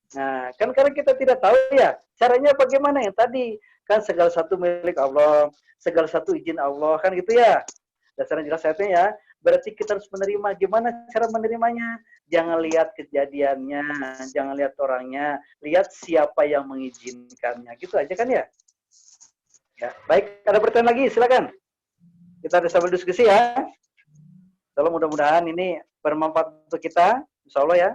Nah, kan karena kita tidak tahu ya. Caranya bagaimana yang tadi? Kan segala satu milik Allah. Segala satu izin Allah. Kan gitu ya. Dasarnya jelas ayatnya ya. Berarti kita harus menerima. Gimana cara menerimanya? Jangan lihat kejadiannya, jangan lihat orangnya, lihat siapa yang mengizinkannya. Gitu aja kan ya? Ya, baik, ada pertanyaan lagi, silakan. Kita ada sambil diskusi ya. Kalau mudah-mudahan ini bermanfaat untuk kita, insya Allah ya.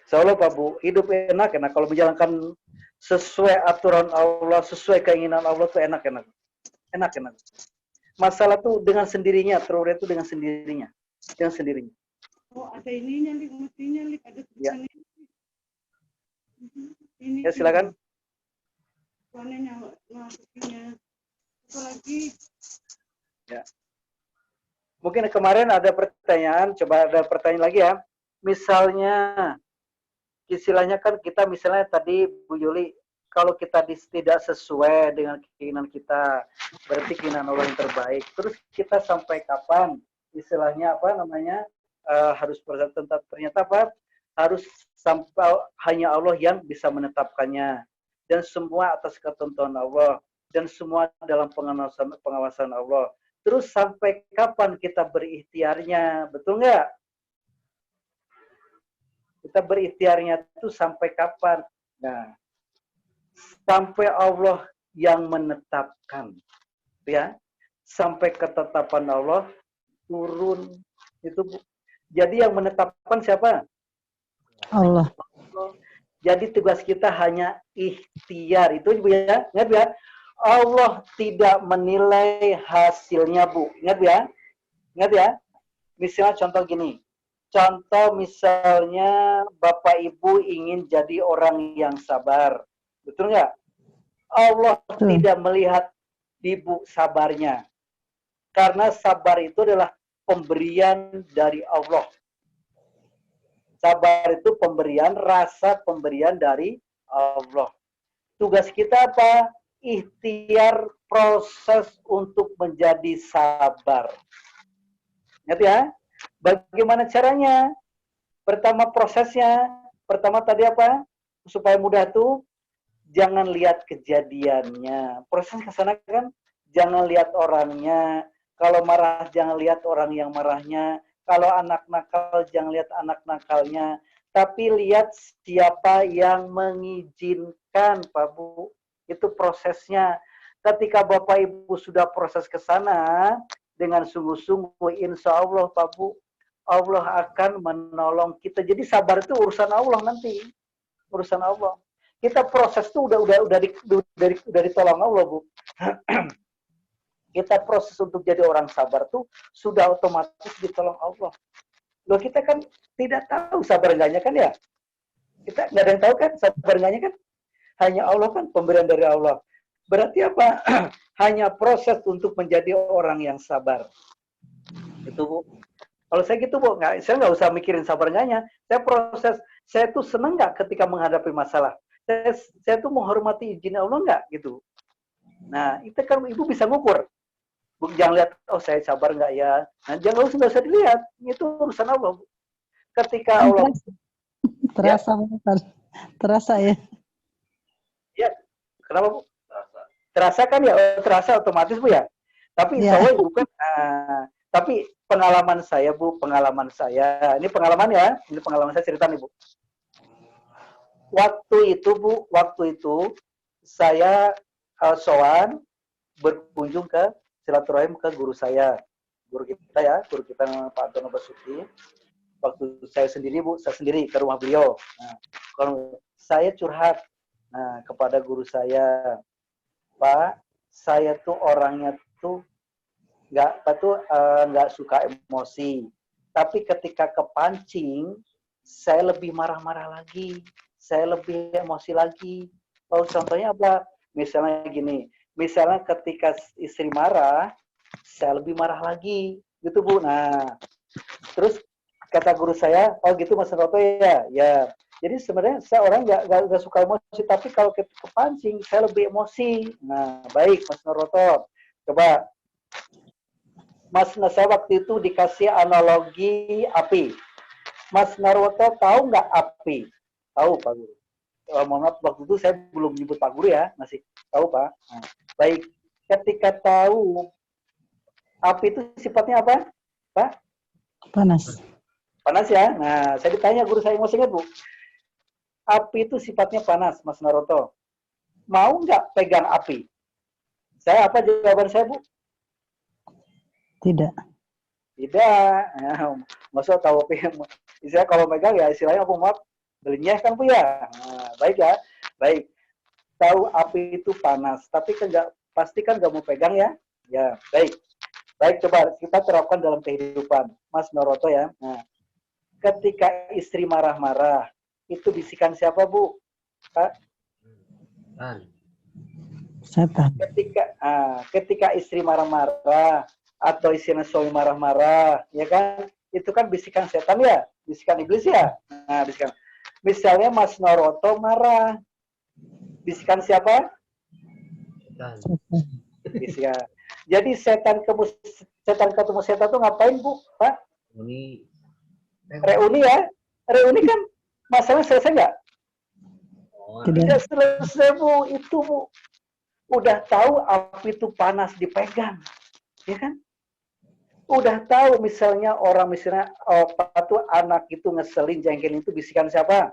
Insya Allah Pak Bu, hidup enak. Kalau menjalankan sesuai aturan Allah, sesuai keinginan Allah tuh enak. Enak. Masalah tuh dengan sendirinya, terus itu dengan sendirinya. Oh, ada ininya, mestinya, ada tulisannya. Ya. Ini. Ya, silakan. Masukinnya. Apa lagi? Ya. Mungkin kemarin ada pertanyaan, coba ada pertanyaan lagi ya. Misalnya, istilahnya kan kita misalnya tadi Bu Yuli, kalau kita tidak sesuai dengan keinginan kita, berarti keinginan Allah yang terbaik. Terus kita sampai kapan? Istilahnya apa namanya? Harus ternyata apa? Harus sampai hanya Allah yang bisa menetapkannya. Dan semua atas ketentuan Allah. Dan semua dalam pengawasan Allah. Terus sampai kapan kita berikhtiarnya? Betul nggak? Kita berikhtiarnya itu sampai kapan? Nah, sampai Allah yang menetapkan. Ya, sampai ketetapan Allah turun. Itu jadi yang menetapkan siapa? Allah. Jadi tugas kita hanya ikhtiar. Itu Bu ya, ingat ya. Allah tidak menilai hasilnya, Bu. Ingat ya? Ingat ya? Misalnya contoh gini. Contoh misalnya Bapak Ibu ingin jadi orang yang sabar. Betul nggak? Allah tidak melihat Ibu sabarnya. Karena sabar itu adalah pemberian dari Allah. Sabar itu pemberian, rasa pemberian dari Allah. Tugas kita apa? Ikhtiar proses untuk menjadi sabar. Ingat ya? Bagaimana caranya? Pertama prosesnya, pertama tadi apa? Supaya mudah tuh, jangan lihat kejadiannya. Proses ke sana kan, jangan lihat orangnya. Kalau marah, jangan lihat orang yang marahnya. Kalau anak nakal, jangan lihat anak nakalnya. Tapi lihat siapa yang mengizinkan, Pak Bu. Itu prosesnya. Ketika Bapak Ibu sudah proses ke sana, dengan sungguh-sungguh, insya Allah, Pak Bu, Allah akan menolong kita. Jadi sabar itu urusan Allah nanti. Urusan Allah. Kita proses itu udah ditolong Allah, Bu. Kita proses untuk jadi orang sabar tuh sudah otomatis ditolong Allah. Loh kita kan tidak tahu sabar enggaknya kan ya? Kita nggak ada yang tahu kan sabar enggaknya kan? Hanya Allah kan pemberian dari Allah. Berarti apa? Hanya proses untuk menjadi orang yang sabar. Itu Bu. Kalau saya gitu Bu, saya nggak usah mikirin sabar enggaknya. Saya proses. Saya tuh seneng nggak ketika menghadapi masalah. Saya tuh menghormati izin Allah nggak gitu. Nah itu kan Ibu bisa ngukur. Bu, jangan lihat, oh saya sabar nggak ya. Nah, jangan usah dilihat. Itu urusan Allah. Bu. Ketika Allah terasa, ya. Terasa ya. Ya, kenapa Bu? Terasa kan ya, terasa otomatis Bu ya. Tapi insya Allah Ibu kan, tapi pengalaman saya Bu, pengalaman saya. Ini pengalaman ya, ini pengalaman saya cerita nih Bu. Waktu itu Bu, waktu itu saya sowan berkunjung ke silaturahim ke guru saya, guru kita Pak Antono Basuki. Waktu saya sendiri Bu, saya sendiri ke rumah beliau. Nah, kalau saya curhat kepada guru saya, Pak, saya tuh orangnya tuh nggak suka emosi, tapi ketika kepancing, saya lebih marah-marah lagi, saya lebih emosi lagi. Oh, contohnya apa? Misalnya gini. Misalnya ketika istri marah, saya lebih marah lagi, gitu Bu. Nah, terus kata guru saya, oh gitu Mas Noto ya, ya. Jadi sebenarnya saya orang nggak suka emosi, tapi kalau kepancing saya lebih emosi. Nah, baik Mas Noto, coba Mas saya waktu itu dikasih analogi api. Mas Naruto tahu nggak api? Tahu Pak Guru. Mohon maaf waktu itu saya belum menyebut Pak Guru ya, masih tahu Pak. Nah, baik, ketika tahu api itu sifatnya apa, Pak? Panas. Panas ya. Nah, saya ditanya guru saya masih ingat Bu. Api itu sifatnya panas, Mas Naruto. Mau nggak pegang api? Saya apa jawaban saya Bu? Tidak. Tidak. Nah, maksudnya tahu api. Istilahnya kalau pegang ya istilahnya apa maaf belinya kan Bu ya. Nah, baik ya. Baik. Tahu api itu panas, tapi kan nggak pasti kan nggak mau pegang ya. Ya, baik. Baik, coba kita terapkan dalam kehidupan, Mas Naruto ya. Nah, ketika istri marah-marah, itu bisikan siapa Bu? Pak? Setan. Ketika istri marah-marah, atau istilah suami marah-marah, ya kan? Itu kan bisikan setan ya, bisikan iblis ya. Nah, bisikan. Misalnya Mas Noroto marah, bisikan siapa? Bisikan. Jadi setan ketemu setan tuh ngapain, Bu? Pak? Reuni ya? Reuni kan masalah selesai nggak? Tidak selesai, Bu. Itu, Bu. Udah tahu api itu panas dipegang. Ya kan? Udah tahu misalnya orang misalnya anak itu ngeselin, jengkelin itu bisikan siapa?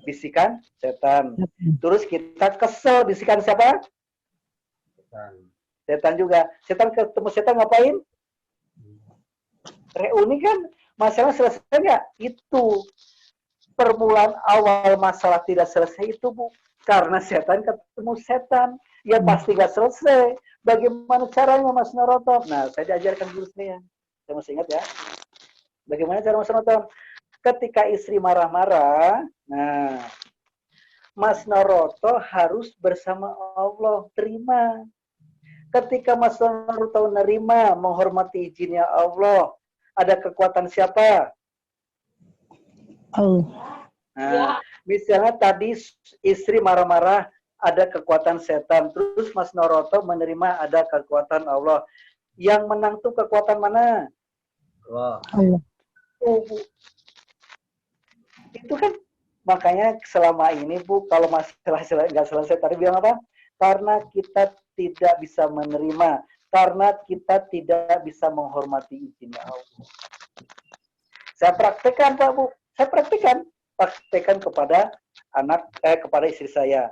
Bisikan setan. Terus kita kesel, bisikan siapa? Setan juga. Setan ketemu setan ngapain? Reuni kan? Masalah selesai nggak? Itu permulaan awal masalah tidak selesai itu, Bu. Karena setan ketemu setan. Ya pasti nggak selesai. Bagaimana caranya, Mas Noroto? Nah, saya diajarkan dulu ya. Saya masih ingat ya. Bagaimana cara Mas Noroto? Ketika istri marah-marah, nah, Mas Noroto harus bersama Allah, terima. Ketika Mas Noroto menerima, menghormati izinnya Allah, ada kekuatan siapa? Allah. Nah, misalnya tadi istri marah-marah, ada kekuatan setan. Terus Mas Noroto menerima, ada kekuatan Allah. Yang menang tuh kekuatan mana? Allah. Itu kan makanya selama ini, Bu, kalau masalah nggak selesai tadi bilang apa? Karena kita tidak bisa menerima, karena kita tidak bisa menghormati izinnya Allah. Saya praktekkan, Pak, Bu. Saya praktekkan kepada kepada istri saya.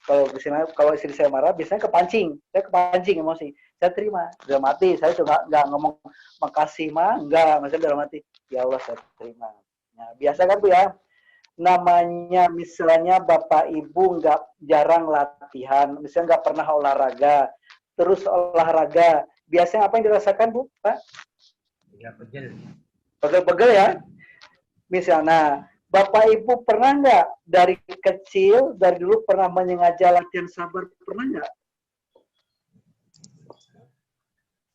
Kalau istri saya marah, biasanya kepancing. Saya kepancing emosi. Saya terima. Dalam hati, saya juga nggak ngomong makasih, mah. Enggak. Maksudnya dalam hati, ya Allah, saya terima. Nah, biasa kan, Bu, ya? Namanya misalnya Bapak Ibu jarang latihan. Misalnya nggak pernah olahraga. Terus olahraga. Biasanya apa yang dirasakan, Bu? Pak? Ya, pegel. Pegel-pegel ya? Misalnya, Bapak Ibu pernah nggak dari kecil, dari dulu pernah menyengaja latihan sabar? Pernah nggak?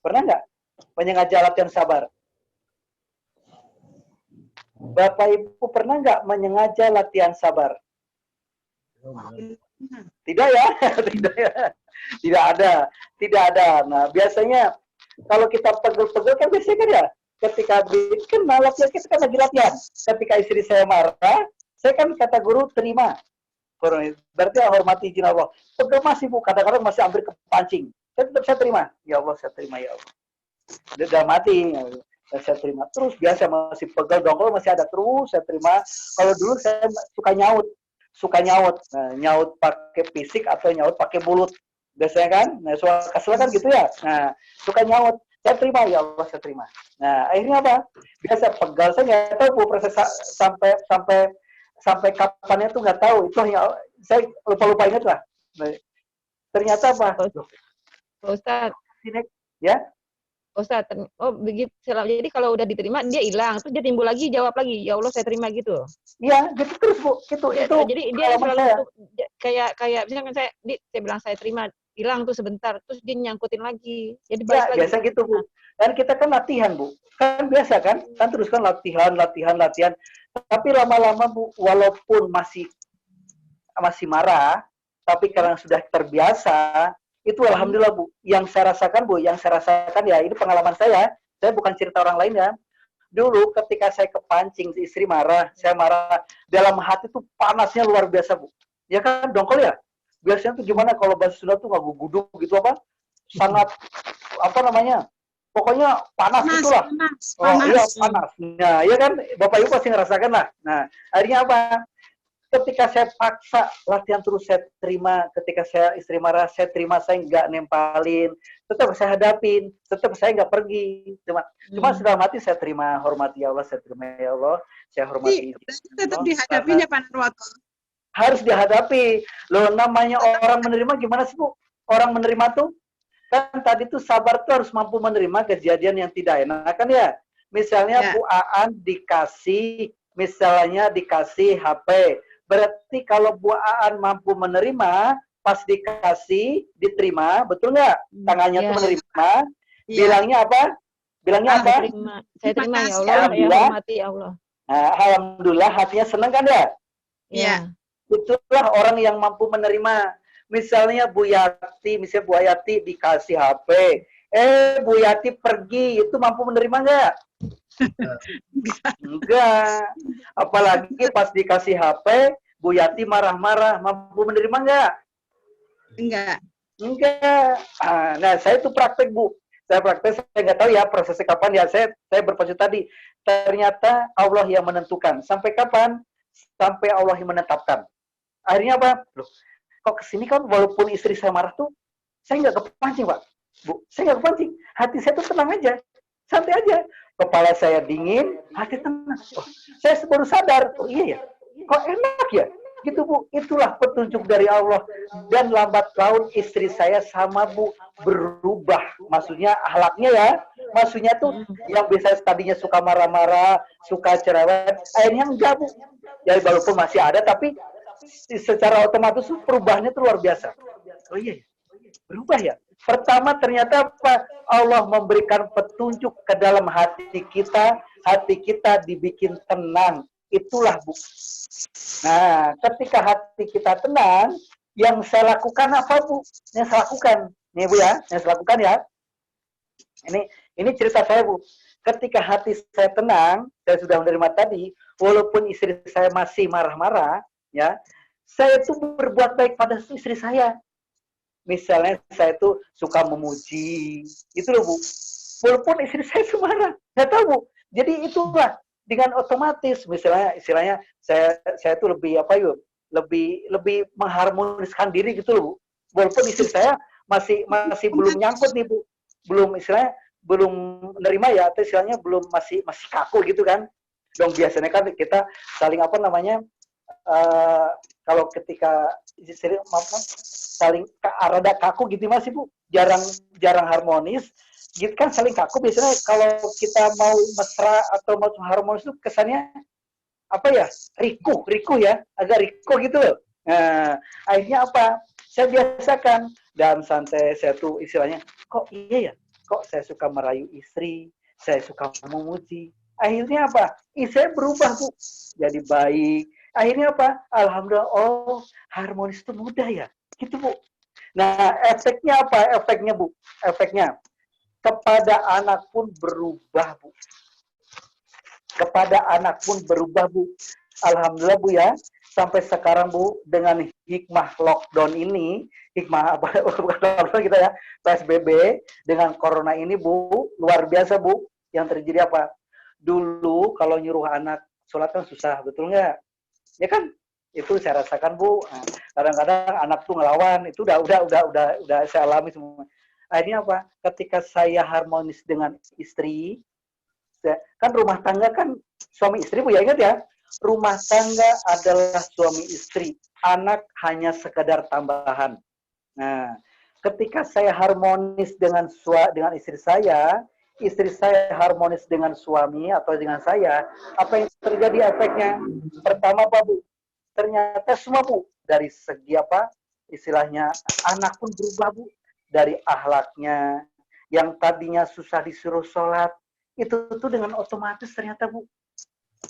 Pernah nggak menyengaja latihan sabar? Bapak Ibu pernah nggak menyengaja latihan sabar? Tidak ya? Tidak ya? Tidak ada. Nah, biasanya kalau kita pegel-pegel kan biasanya kan ya, ketika kan latihan kita kan lagi latihan. Ketika istri saya marah, saya kan kata guru terima. Berarti hormati izin Allah. Pegel masih, Bu, kadang-kadang masih hampir kepancing. Saya terima. Ya Allah, saya terima, ya Allah. Udah mati. Saya terima. Terus biasa masih pegel, dongkol masih ada terus, saya terima. Kalau dulu saya suka nyaut. Nah, nyaut pakai fisik atau nyaut pakai mulut. Biasanya kan? Nah, suara kesel kan gitu ya. Nah, suka nyaut. Saya terima, ya Allah, saya terima. Nah, akhirnya apa? Biasa pegal, saya nggak tahu, Bu, proses sampai kapannya tuh nggak tahu. Itu hanya saya lupa ingat lah. Nah, ternyata apa? Ustaz. Ya? Ustaz, oh begitu. Jadi kalau udah diterima dia hilang, terus dia timbul lagi, jawab lagi, ya Allah saya terima gitu. Iya, gitu terus, Bu. Itu. Jadi dia selalu kayak misalkan saya bilang saya terima, hilang tuh sebentar, terus dia nyangkutin lagi. Jadi balik lagi. Biasa gitu, Bu. Dan kita kan latihan, Bu. Kan biasa kan? Kan terus kan latihan. Tapi lama-lama, Bu, walaupun masih marah, tapi karena sudah terbiasa, itu alhamdulillah, Bu. Yang saya rasakan, Bu, ya ini pengalaman saya bukan cerita orang lain ya. Dulu ketika saya kepancing, istri marah, saya marah, dalam hati tuh panasnya luar biasa, Bu. Ya kan, dongkol ya? Biasanya tuh gimana kalau bahasa Sunda tuh nggak gudug gitu apa? Sangat, apa namanya? Pokoknya panas itulah. Iya, panas. Nah, ya kan, Bapak Ibu pasti ngerasakan lah. Nah, akhirnya apa? Ketika saya paksa latihan terus saya terima, ketika saya istri marah saya terima, saya nggak nempalin, tetap saya hadapin, tetap saya nggak pergi, cuma sudah mati saya terima, hormati ya Allah, saya terima ya Allah, saya hormati. Tetap dihadapin ya Pak Nurwoto. Harus dihadapi. Loh, namanya orang menerima gimana sih, Bu? Orang menerima tuh kan tadi tuh sabar tuh harus mampu menerima kejadian yang tidak enak kan ya. Misalnya Bu Aan dikasih HP. Berarti kalau Bu Aan mampu menerima, pas dikasih, diterima, betul nggak? Tangannya tuh menerima. Bilangnya apa? Bilangnya apa? Saya terima ya Allah, ya Alhamdulillah. hormati ya Allah. Nah, alhamdulillah hatinya senang kan ya? Iya. Itulah orang yang mampu menerima. Misalnya Bu Yati, misalnya Bu Yati dikasih HP. Bu Yati pergi, itu mampu menerima nggak? Enggak. Apalagi pas dikasih HP, Bu Yati marah-marah, mampu menerima nggak? Enggak. Enggak. Nah, saya itu praktek, Bu. Saya praktek, saya nggak tahu ya prosesnya kapan ya. Saya berpacu tadi. Ternyata Allah yang menentukan. Sampai kapan? Sampai Allah yang menetapkan. Akhirnya apa? Loh, kok kesini kan walaupun istri saya marah tuh, saya nggak kepancing, Pak. Bu, saya nggak kepancing. Hati saya tuh tenang aja. Santai aja. Kepala saya dingin, hati tenang. Oh, saya baru sadar. Oh iya ya, kok enak ya? Gitu Bu, itulah petunjuk dari Allah. Dan lambat laun istri saya sama Bu berubah. Maksudnya akhlaknya ya. Maksudnya tuh yang biasa tadinya suka marah-marah, suka cerewet, akhirnya enggak Bu. Ya walaupun masih ada, tapi secara otomatis perubahannya tuh luar biasa. Oh iya, berubah ya. Pertama ternyata apa? Allah memberikan petunjuk ke dalam hati kita dibikin tenang. Itulah Bu. Nah, ketika hati kita tenang, yang saya lakukan apa Bu? Yang saya lakukan, nih Bu ya, yang saya lakukan ya. Ini cerita saya Bu. Ketika hati saya tenang, saya sudah menerima tadi, walaupun istri saya masih marah-marah, ya, saya itu berbuat baik pada istri saya. Misalnya saya itu suka memuji, itu loh Bu. Walaupun istri saya marah, nggak tahu Bu. Jadi itulah dengan otomatis, misalnya istilahnya saya tuh lebih apa yuk, lebih mengharmoniskan diri gitu loh Bu. Walaupun istri saya masih belum nyangkut nih Bu, belum istilahnya belum menerima ya, atau istilahnya belum masih kaku gitu kan. Dong biasanya kan kita saling apa namanya, kalau ketika istri saling rada kaku gitu masih Bu, jarang harmonis. Gitu kan saling kaku biasanya kalau kita mau mesra atau mau harmonis itu kesannya apa ya, riku ya, agak riku gitu loh. Nah, akhirnya apa? Saya biasakan dan santai saya tuh istilahnya, kok iya ya, kok saya suka merayu istri, saya suka memuji. Akhirnya apa? Saya berubah Bu, jadi baik. Akhirnya apa? Alhamdulillah, oh harmonis itu mudah ya, gitu Bu. Nah efeknya apa? Efeknya Bu, efeknya kepada anak pun berubah Bu. Kepada anak pun berubah Bu. Alhamdulillah Bu ya. Sampai sekarang Bu, dengan hikmah lockdown ini, hikmah apa lockdown kita ya, PSBB dengan corona ini Bu, luar biasa Bu. Yang terjadi apa? Dulu kalau nyuruh anak sholat kan susah, betul nggak? Ya kan? Itu saya rasakan Bu. Kadang-kadang anak tuh ngelawan, itu udah saya alami semua. Akhirnya apa? Ketika saya harmonis dengan istri, kan rumah tangga kan suami istri Bu ya, ingat ya, rumah tangga adalah suami istri, anak hanya sekedar tambahan. Nah, ketika saya harmonis dengan istri saya harmonis dengan suami atau dengan saya, apa yang terjadi efeknya? Pertama Pak Bu, ternyata semua Bu, dari segi apa? Istilahnya anak pun berubah Bu. Dari akhlaknya, yang tadinya susah disuruh sholat, itu tuh dengan otomatis ternyata Bu.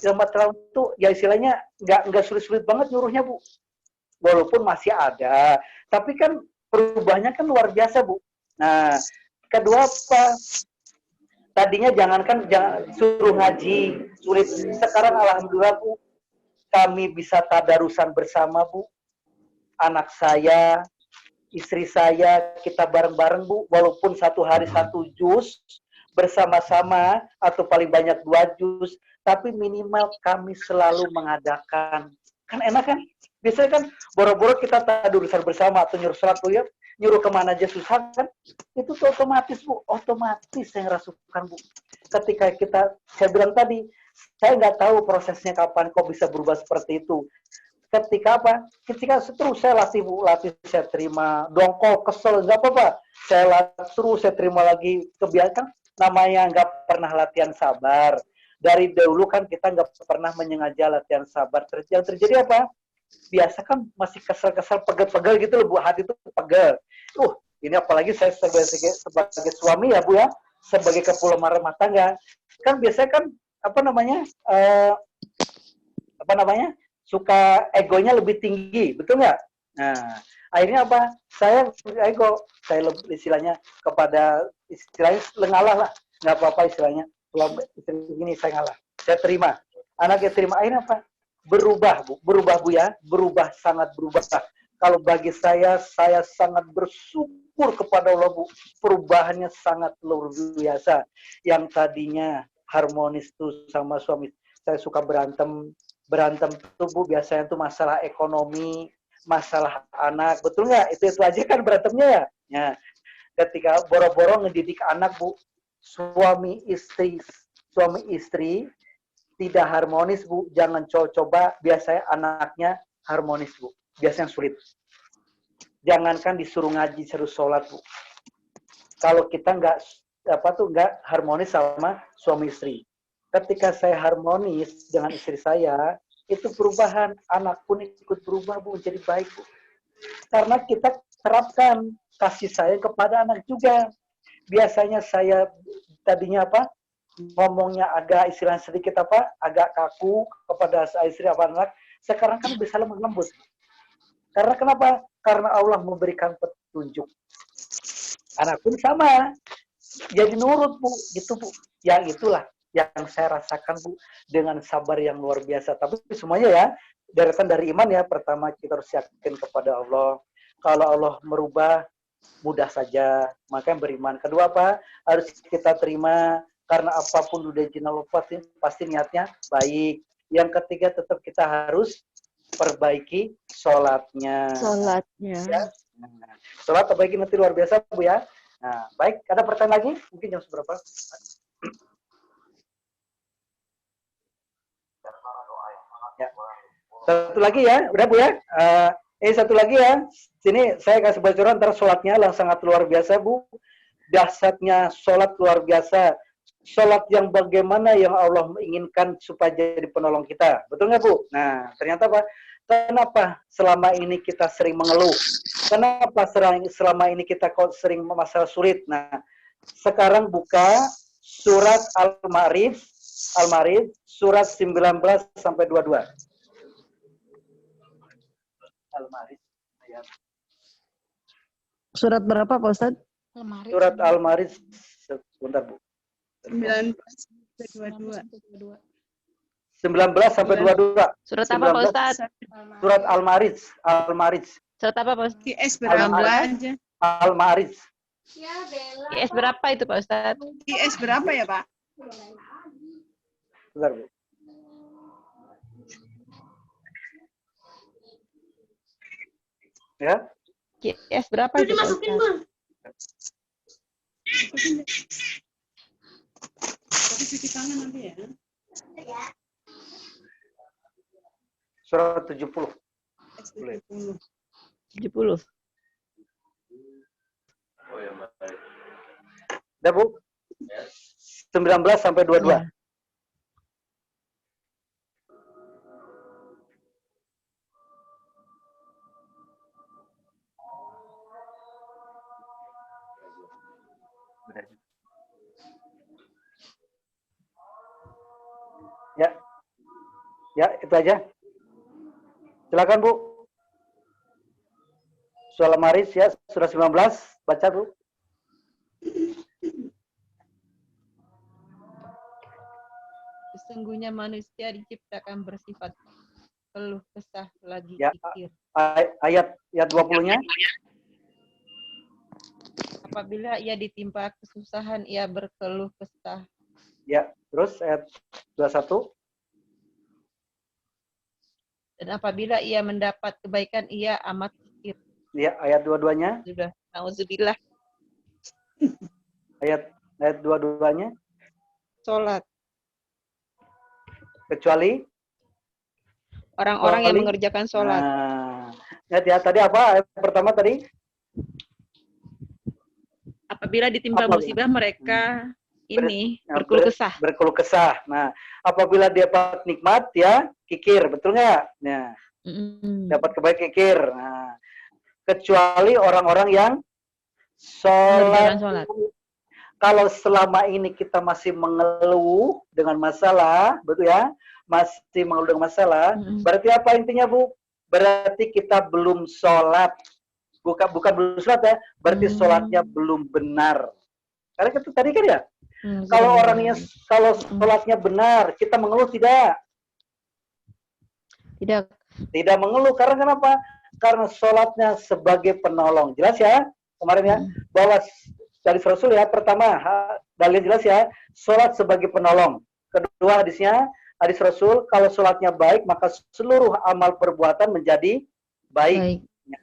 Lambat laun tuh, ya istilahnya nggak sulit-sulit banget nyuruhnya Bu. Walaupun masih ada, tapi kan perubahannya kan luar biasa Bu. Nah, kedua apa? Tadinya jangan suruh ngaji, sulit. Sekarang alhamdulillah Bu, kami bisa tadarusan bersama Bu. Anak saya, istri saya, kita bareng-bareng Bu, walaupun satu hari 1 juz bersama-sama atau paling banyak 2 juz, tapi minimal kami selalu mengadakan. Kan enak kan? Biasanya kan boro-boro kita tadurusan bersama atau nyuruh sholat Bu ya, nyuruh kemana aja susah kan? Itu tuh otomatis Bu, otomatis saya ngerasukan Bu. Ketika saya bilang tadi, saya nggak tahu prosesnya kapan kok bisa berubah seperti itu. Ketika apa? Ketika terus saya latih Bu, saya terima, dongkol, kesel, nggak apa-apa. Saya terus saya terima lagi, kebiasaan namanya nggak pernah latihan sabar. Dari dulu kan kita nggak pernah menyengaja latihan sabar. Yang terjadi apa? Biasa kan masih kesel-kesel, pegel-pegel gitu loh Bu, hati itu pegel. Ini apalagi saya sebagai suami ya Bu ya, sebagai kepala rumah tangga, kan biasanya kan suka egonya lebih tinggi, betul nggak? Nah, akhirnya apa? Saya ego, saya istilahnya kepada istilahnya lengalah lah, nggak apa-apa istilahnya. Kalau istri begini saya ngalah, saya terima. Anaknya terima, akhirnya apa? Berubah Bu ya, berubah, sangat berubah. Kalau bagi saya sangat bersyukur kepada Allah Bu, perubahannya sangat luar biasa. Yang tadinya harmonis tuh sama suami, saya suka berantem tuh Bu, biasanya tuh masalah ekonomi, masalah anak, betul nggak? Itu aja kan berantemnya ya. Ya. Ketika boro-boro ngedidik anak Bu, suami istri tidak harmonis Bu, jangan coba biasanya anaknya harmonis Bu, biasanya sulit. Jangankan disuruh ngaji, suruh sholat Bu. Kalau kita nggak harmonis sama suami istri. Ketika saya harmonis dengan istri saya, itu perubahan, anak pun ikut berubah Bu, jadi baik Bu. Karena kita terapkan kasih sayang kepada anak juga. Biasanya saya tadinya ngomongnya agak istilah sedikit agak kaku kepada istri anak, sekarang kan bisa lemah lembut. Karena kenapa? Karena Allah memberikan petunjuk. Anak pun sama, jadi nurut Bu, gitu Bu. Ya itulah yang saya rasakan Bu, dengan sabar yang luar biasa. Tapi semuanya ya deretan dari iman ya. Pertama kita harus yakin kepada Allah. Kalau Allah merubah, mudah saja, makanya beriman. Kedua harus kita terima, karena apapun udah izin Allah pasti niatnya baik. Yang ketiga tetap kita harus perbaiki sholatnya. Ya. Nah, sholat perbaiki nanti luar biasa Bu ya. Nah, baik, ada pertanyaan lagi? Mungkin jam seberapa? Ya. Satu lagi ya, udah Bu ya. Satu lagi ya. Sini saya kasih bocoran antara sholatnya yang sangat luar biasa Bu. Dahsyatnya sholat luar biasa. Sholat yang bagaimana yang Allah menginginkan supaya jadi penolong kita. Betul nggak Bu? Nah, ternyata kenapa selama ini kita sering mengeluh? Kenapa selama ini kita sering masalah sulit? Nah, sekarang buka surat Al-Ma'arij surat 19 sampai 22. Al-Ma'arij. Surat berapa Pak Ustaz? Surat Al-Ma'arij. Sebentar Bu. 19 sampai 22. 19 sampai 22. Surat apa Pak Ustaz? Surat Al-Ma'arij. Surat apa Pak Ustaz? IS berapa aja? Al-Ma'arij. IS berapa itu Pak Ustaz? IS berapa ya Pak? Bentar Bu. Ya. IS berapa itu Pak Ustaz? Tapi cuci tangan nanti ya. Surat 70. 70. Udah Bu? 19 sampai 22. Ya. Ya, itu aja. Silakan Bu. Surah Al-Ma'arij ya, surah 19, baca Bu. Sesungguhnya manusia diciptakan bersifat keluh kesah lagi ya, pikir. Ayat 20-nya. Apabila ia ditimpa kesusahan, ia berkeluh kesah. Ya, terus ayat 21. Dan apabila ia mendapat kebaikan, ia amat pikir. Ya, ayat 22-nya. Sudah, nauzubillah. Ayat 22-nya. Sholat. Kecuali orang-orang yang mengerjakan sholat. Nah, ya, tadi apa? Ayat pertama tadi? Apabila ditimpa musibah, mereka berkeluh kesah. Berkeluh kesah. Nah, apabila dia dapat nikmat, ya kikir, betul nggak? Nah, dapat kebaikan kikir. Nah, kecuali orang-orang yang sholat Kalau selama ini kita masih mengeluh dengan masalah, betul ya? Masih mengeluh dengan masalah, berarti apa intinya, Bu? Berarti kita belum sholat. Bukan belum sholat ya, berarti sholatnya belum benar. Karena itu tadi kan ya, kalau orangnya, kalau sholatnya benar, kita mengeluh tidak? Tidak mengeluh. Karena kenapa? Karena sholatnya sebagai penolong. Jelas ya? Kemarin ya, bahwa dari Rasul ya, pertama, dalil jelas ya, sholat sebagai penolong. Kedua hadisnya, hadis Rasul, kalau sholatnya baik, maka seluruh amal perbuatan menjadi baik. Ya.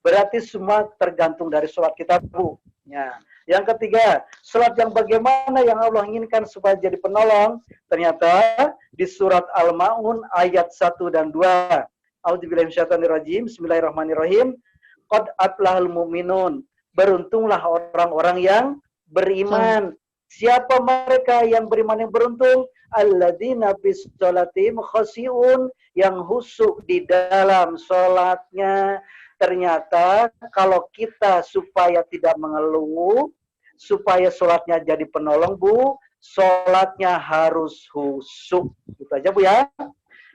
Berarti semua tergantung dari sholat kita, Bu. Ya. Yang ketiga, sholat yang bagaimana yang Allah inginkan supaya jadi penolong, ternyata di surat Al-Ma'un ayat 1 dan 2. A'udzubillahiminasyaitonirrajim, bismillahirrahmanirrahim. Qad aflahal mu'minun. Beruntunglah orang-orang yang beriman. Siapa mereka yang beriman yang beruntung? Alladzina bis sholatim khasyi'un, yang khusyuk di dalam sholatnya. Ternyata kalau kita supaya tidak mengeluh, supaya sholatnya jadi penolong, Bu, sholatnya harus khusyuk. Itu aja, Bu ya.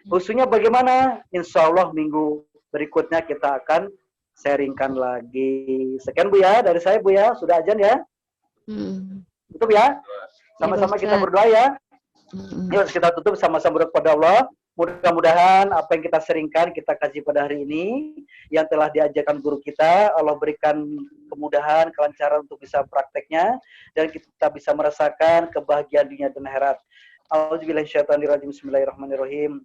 Khusyuknya bagaimana? Insya Allah minggu berikutnya kita akan sharingkan lagi. Sekian, Bu ya, dari saya, Bu ya. Sudah azan ya? Tutup ya? Sama-sama kita berdoa ya. Yuk kita tutup sama-sama berdoa kepada Allah. Mudah-mudahan apa yang kita seringkan, kita kaji pada hari ini, yang telah diajarkan guru kita, Allah berikan kemudahan, kelancaran untuk bisa prakteknya, dan kita bisa merasakan kebahagiaan dunia dan akhirat. A'udzubillahiminasyaitonirrajim, bismillahirrahmanirrahim.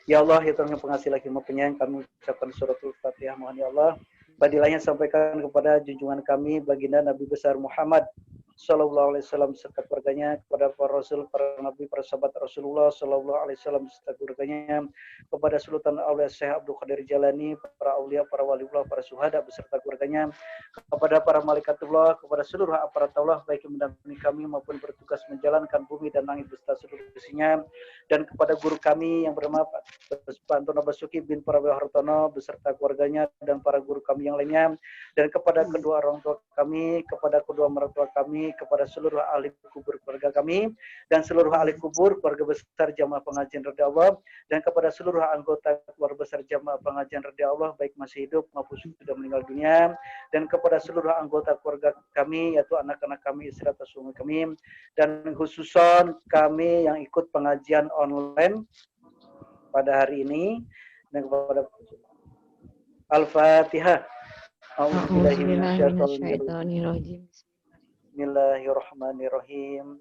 Ya Allah, ya Tuhan yang pengasih lagi maha penyayang, kami ucapkan suratul Fatihah. Mohon ya Allah, fadilahnya sampaikan kepada junjungan kami, baginda Nabi besar Muhammad Sallallahu Alaihi Wasallam serta keluarganya, kepada para Rasul, para Nabi, para sahabat Rasulullah Sallallahu Alaihi Wasallam serta keluarganya, kepada Sultan Aulia Syekh Abdul Qadir Jalani, para aulia, para waliullah, para syuhada beserta keluarganya, kepada para malaikatullah, kepada seluruh aparat Allah baik yang mendampingi kami maupun bertugas menjalankan bumi dan langit beserta seluruh isinya, dan kepada guru kami yang bernama Pak Antono Basuki bin Prabowo Hartono beserta keluarganya dan para guru kami yang lainnya, dan kepada kedua orang tua kami, kepada kedua mertua kami, kepada seluruh ahli kubur keluarga kami, dan seluruh ahli kubur keluarga besar Jamaah Pengajian Ridha Allah, dan kepada seluruh anggota keluarga besar Jamaah Pengajian Ridha Allah baik masih hidup maupun sudah meninggal dunia, dan kepada seluruh anggota keluarga kami, yaitu anak-anak kami, istri atau suami kami, dan khususon kami yang ikut pengajian online pada hari ini, dan kepada Al-Fatihah. A'udzubillahi minasyaitonir rajim. Bismillahirrahmanirrahim.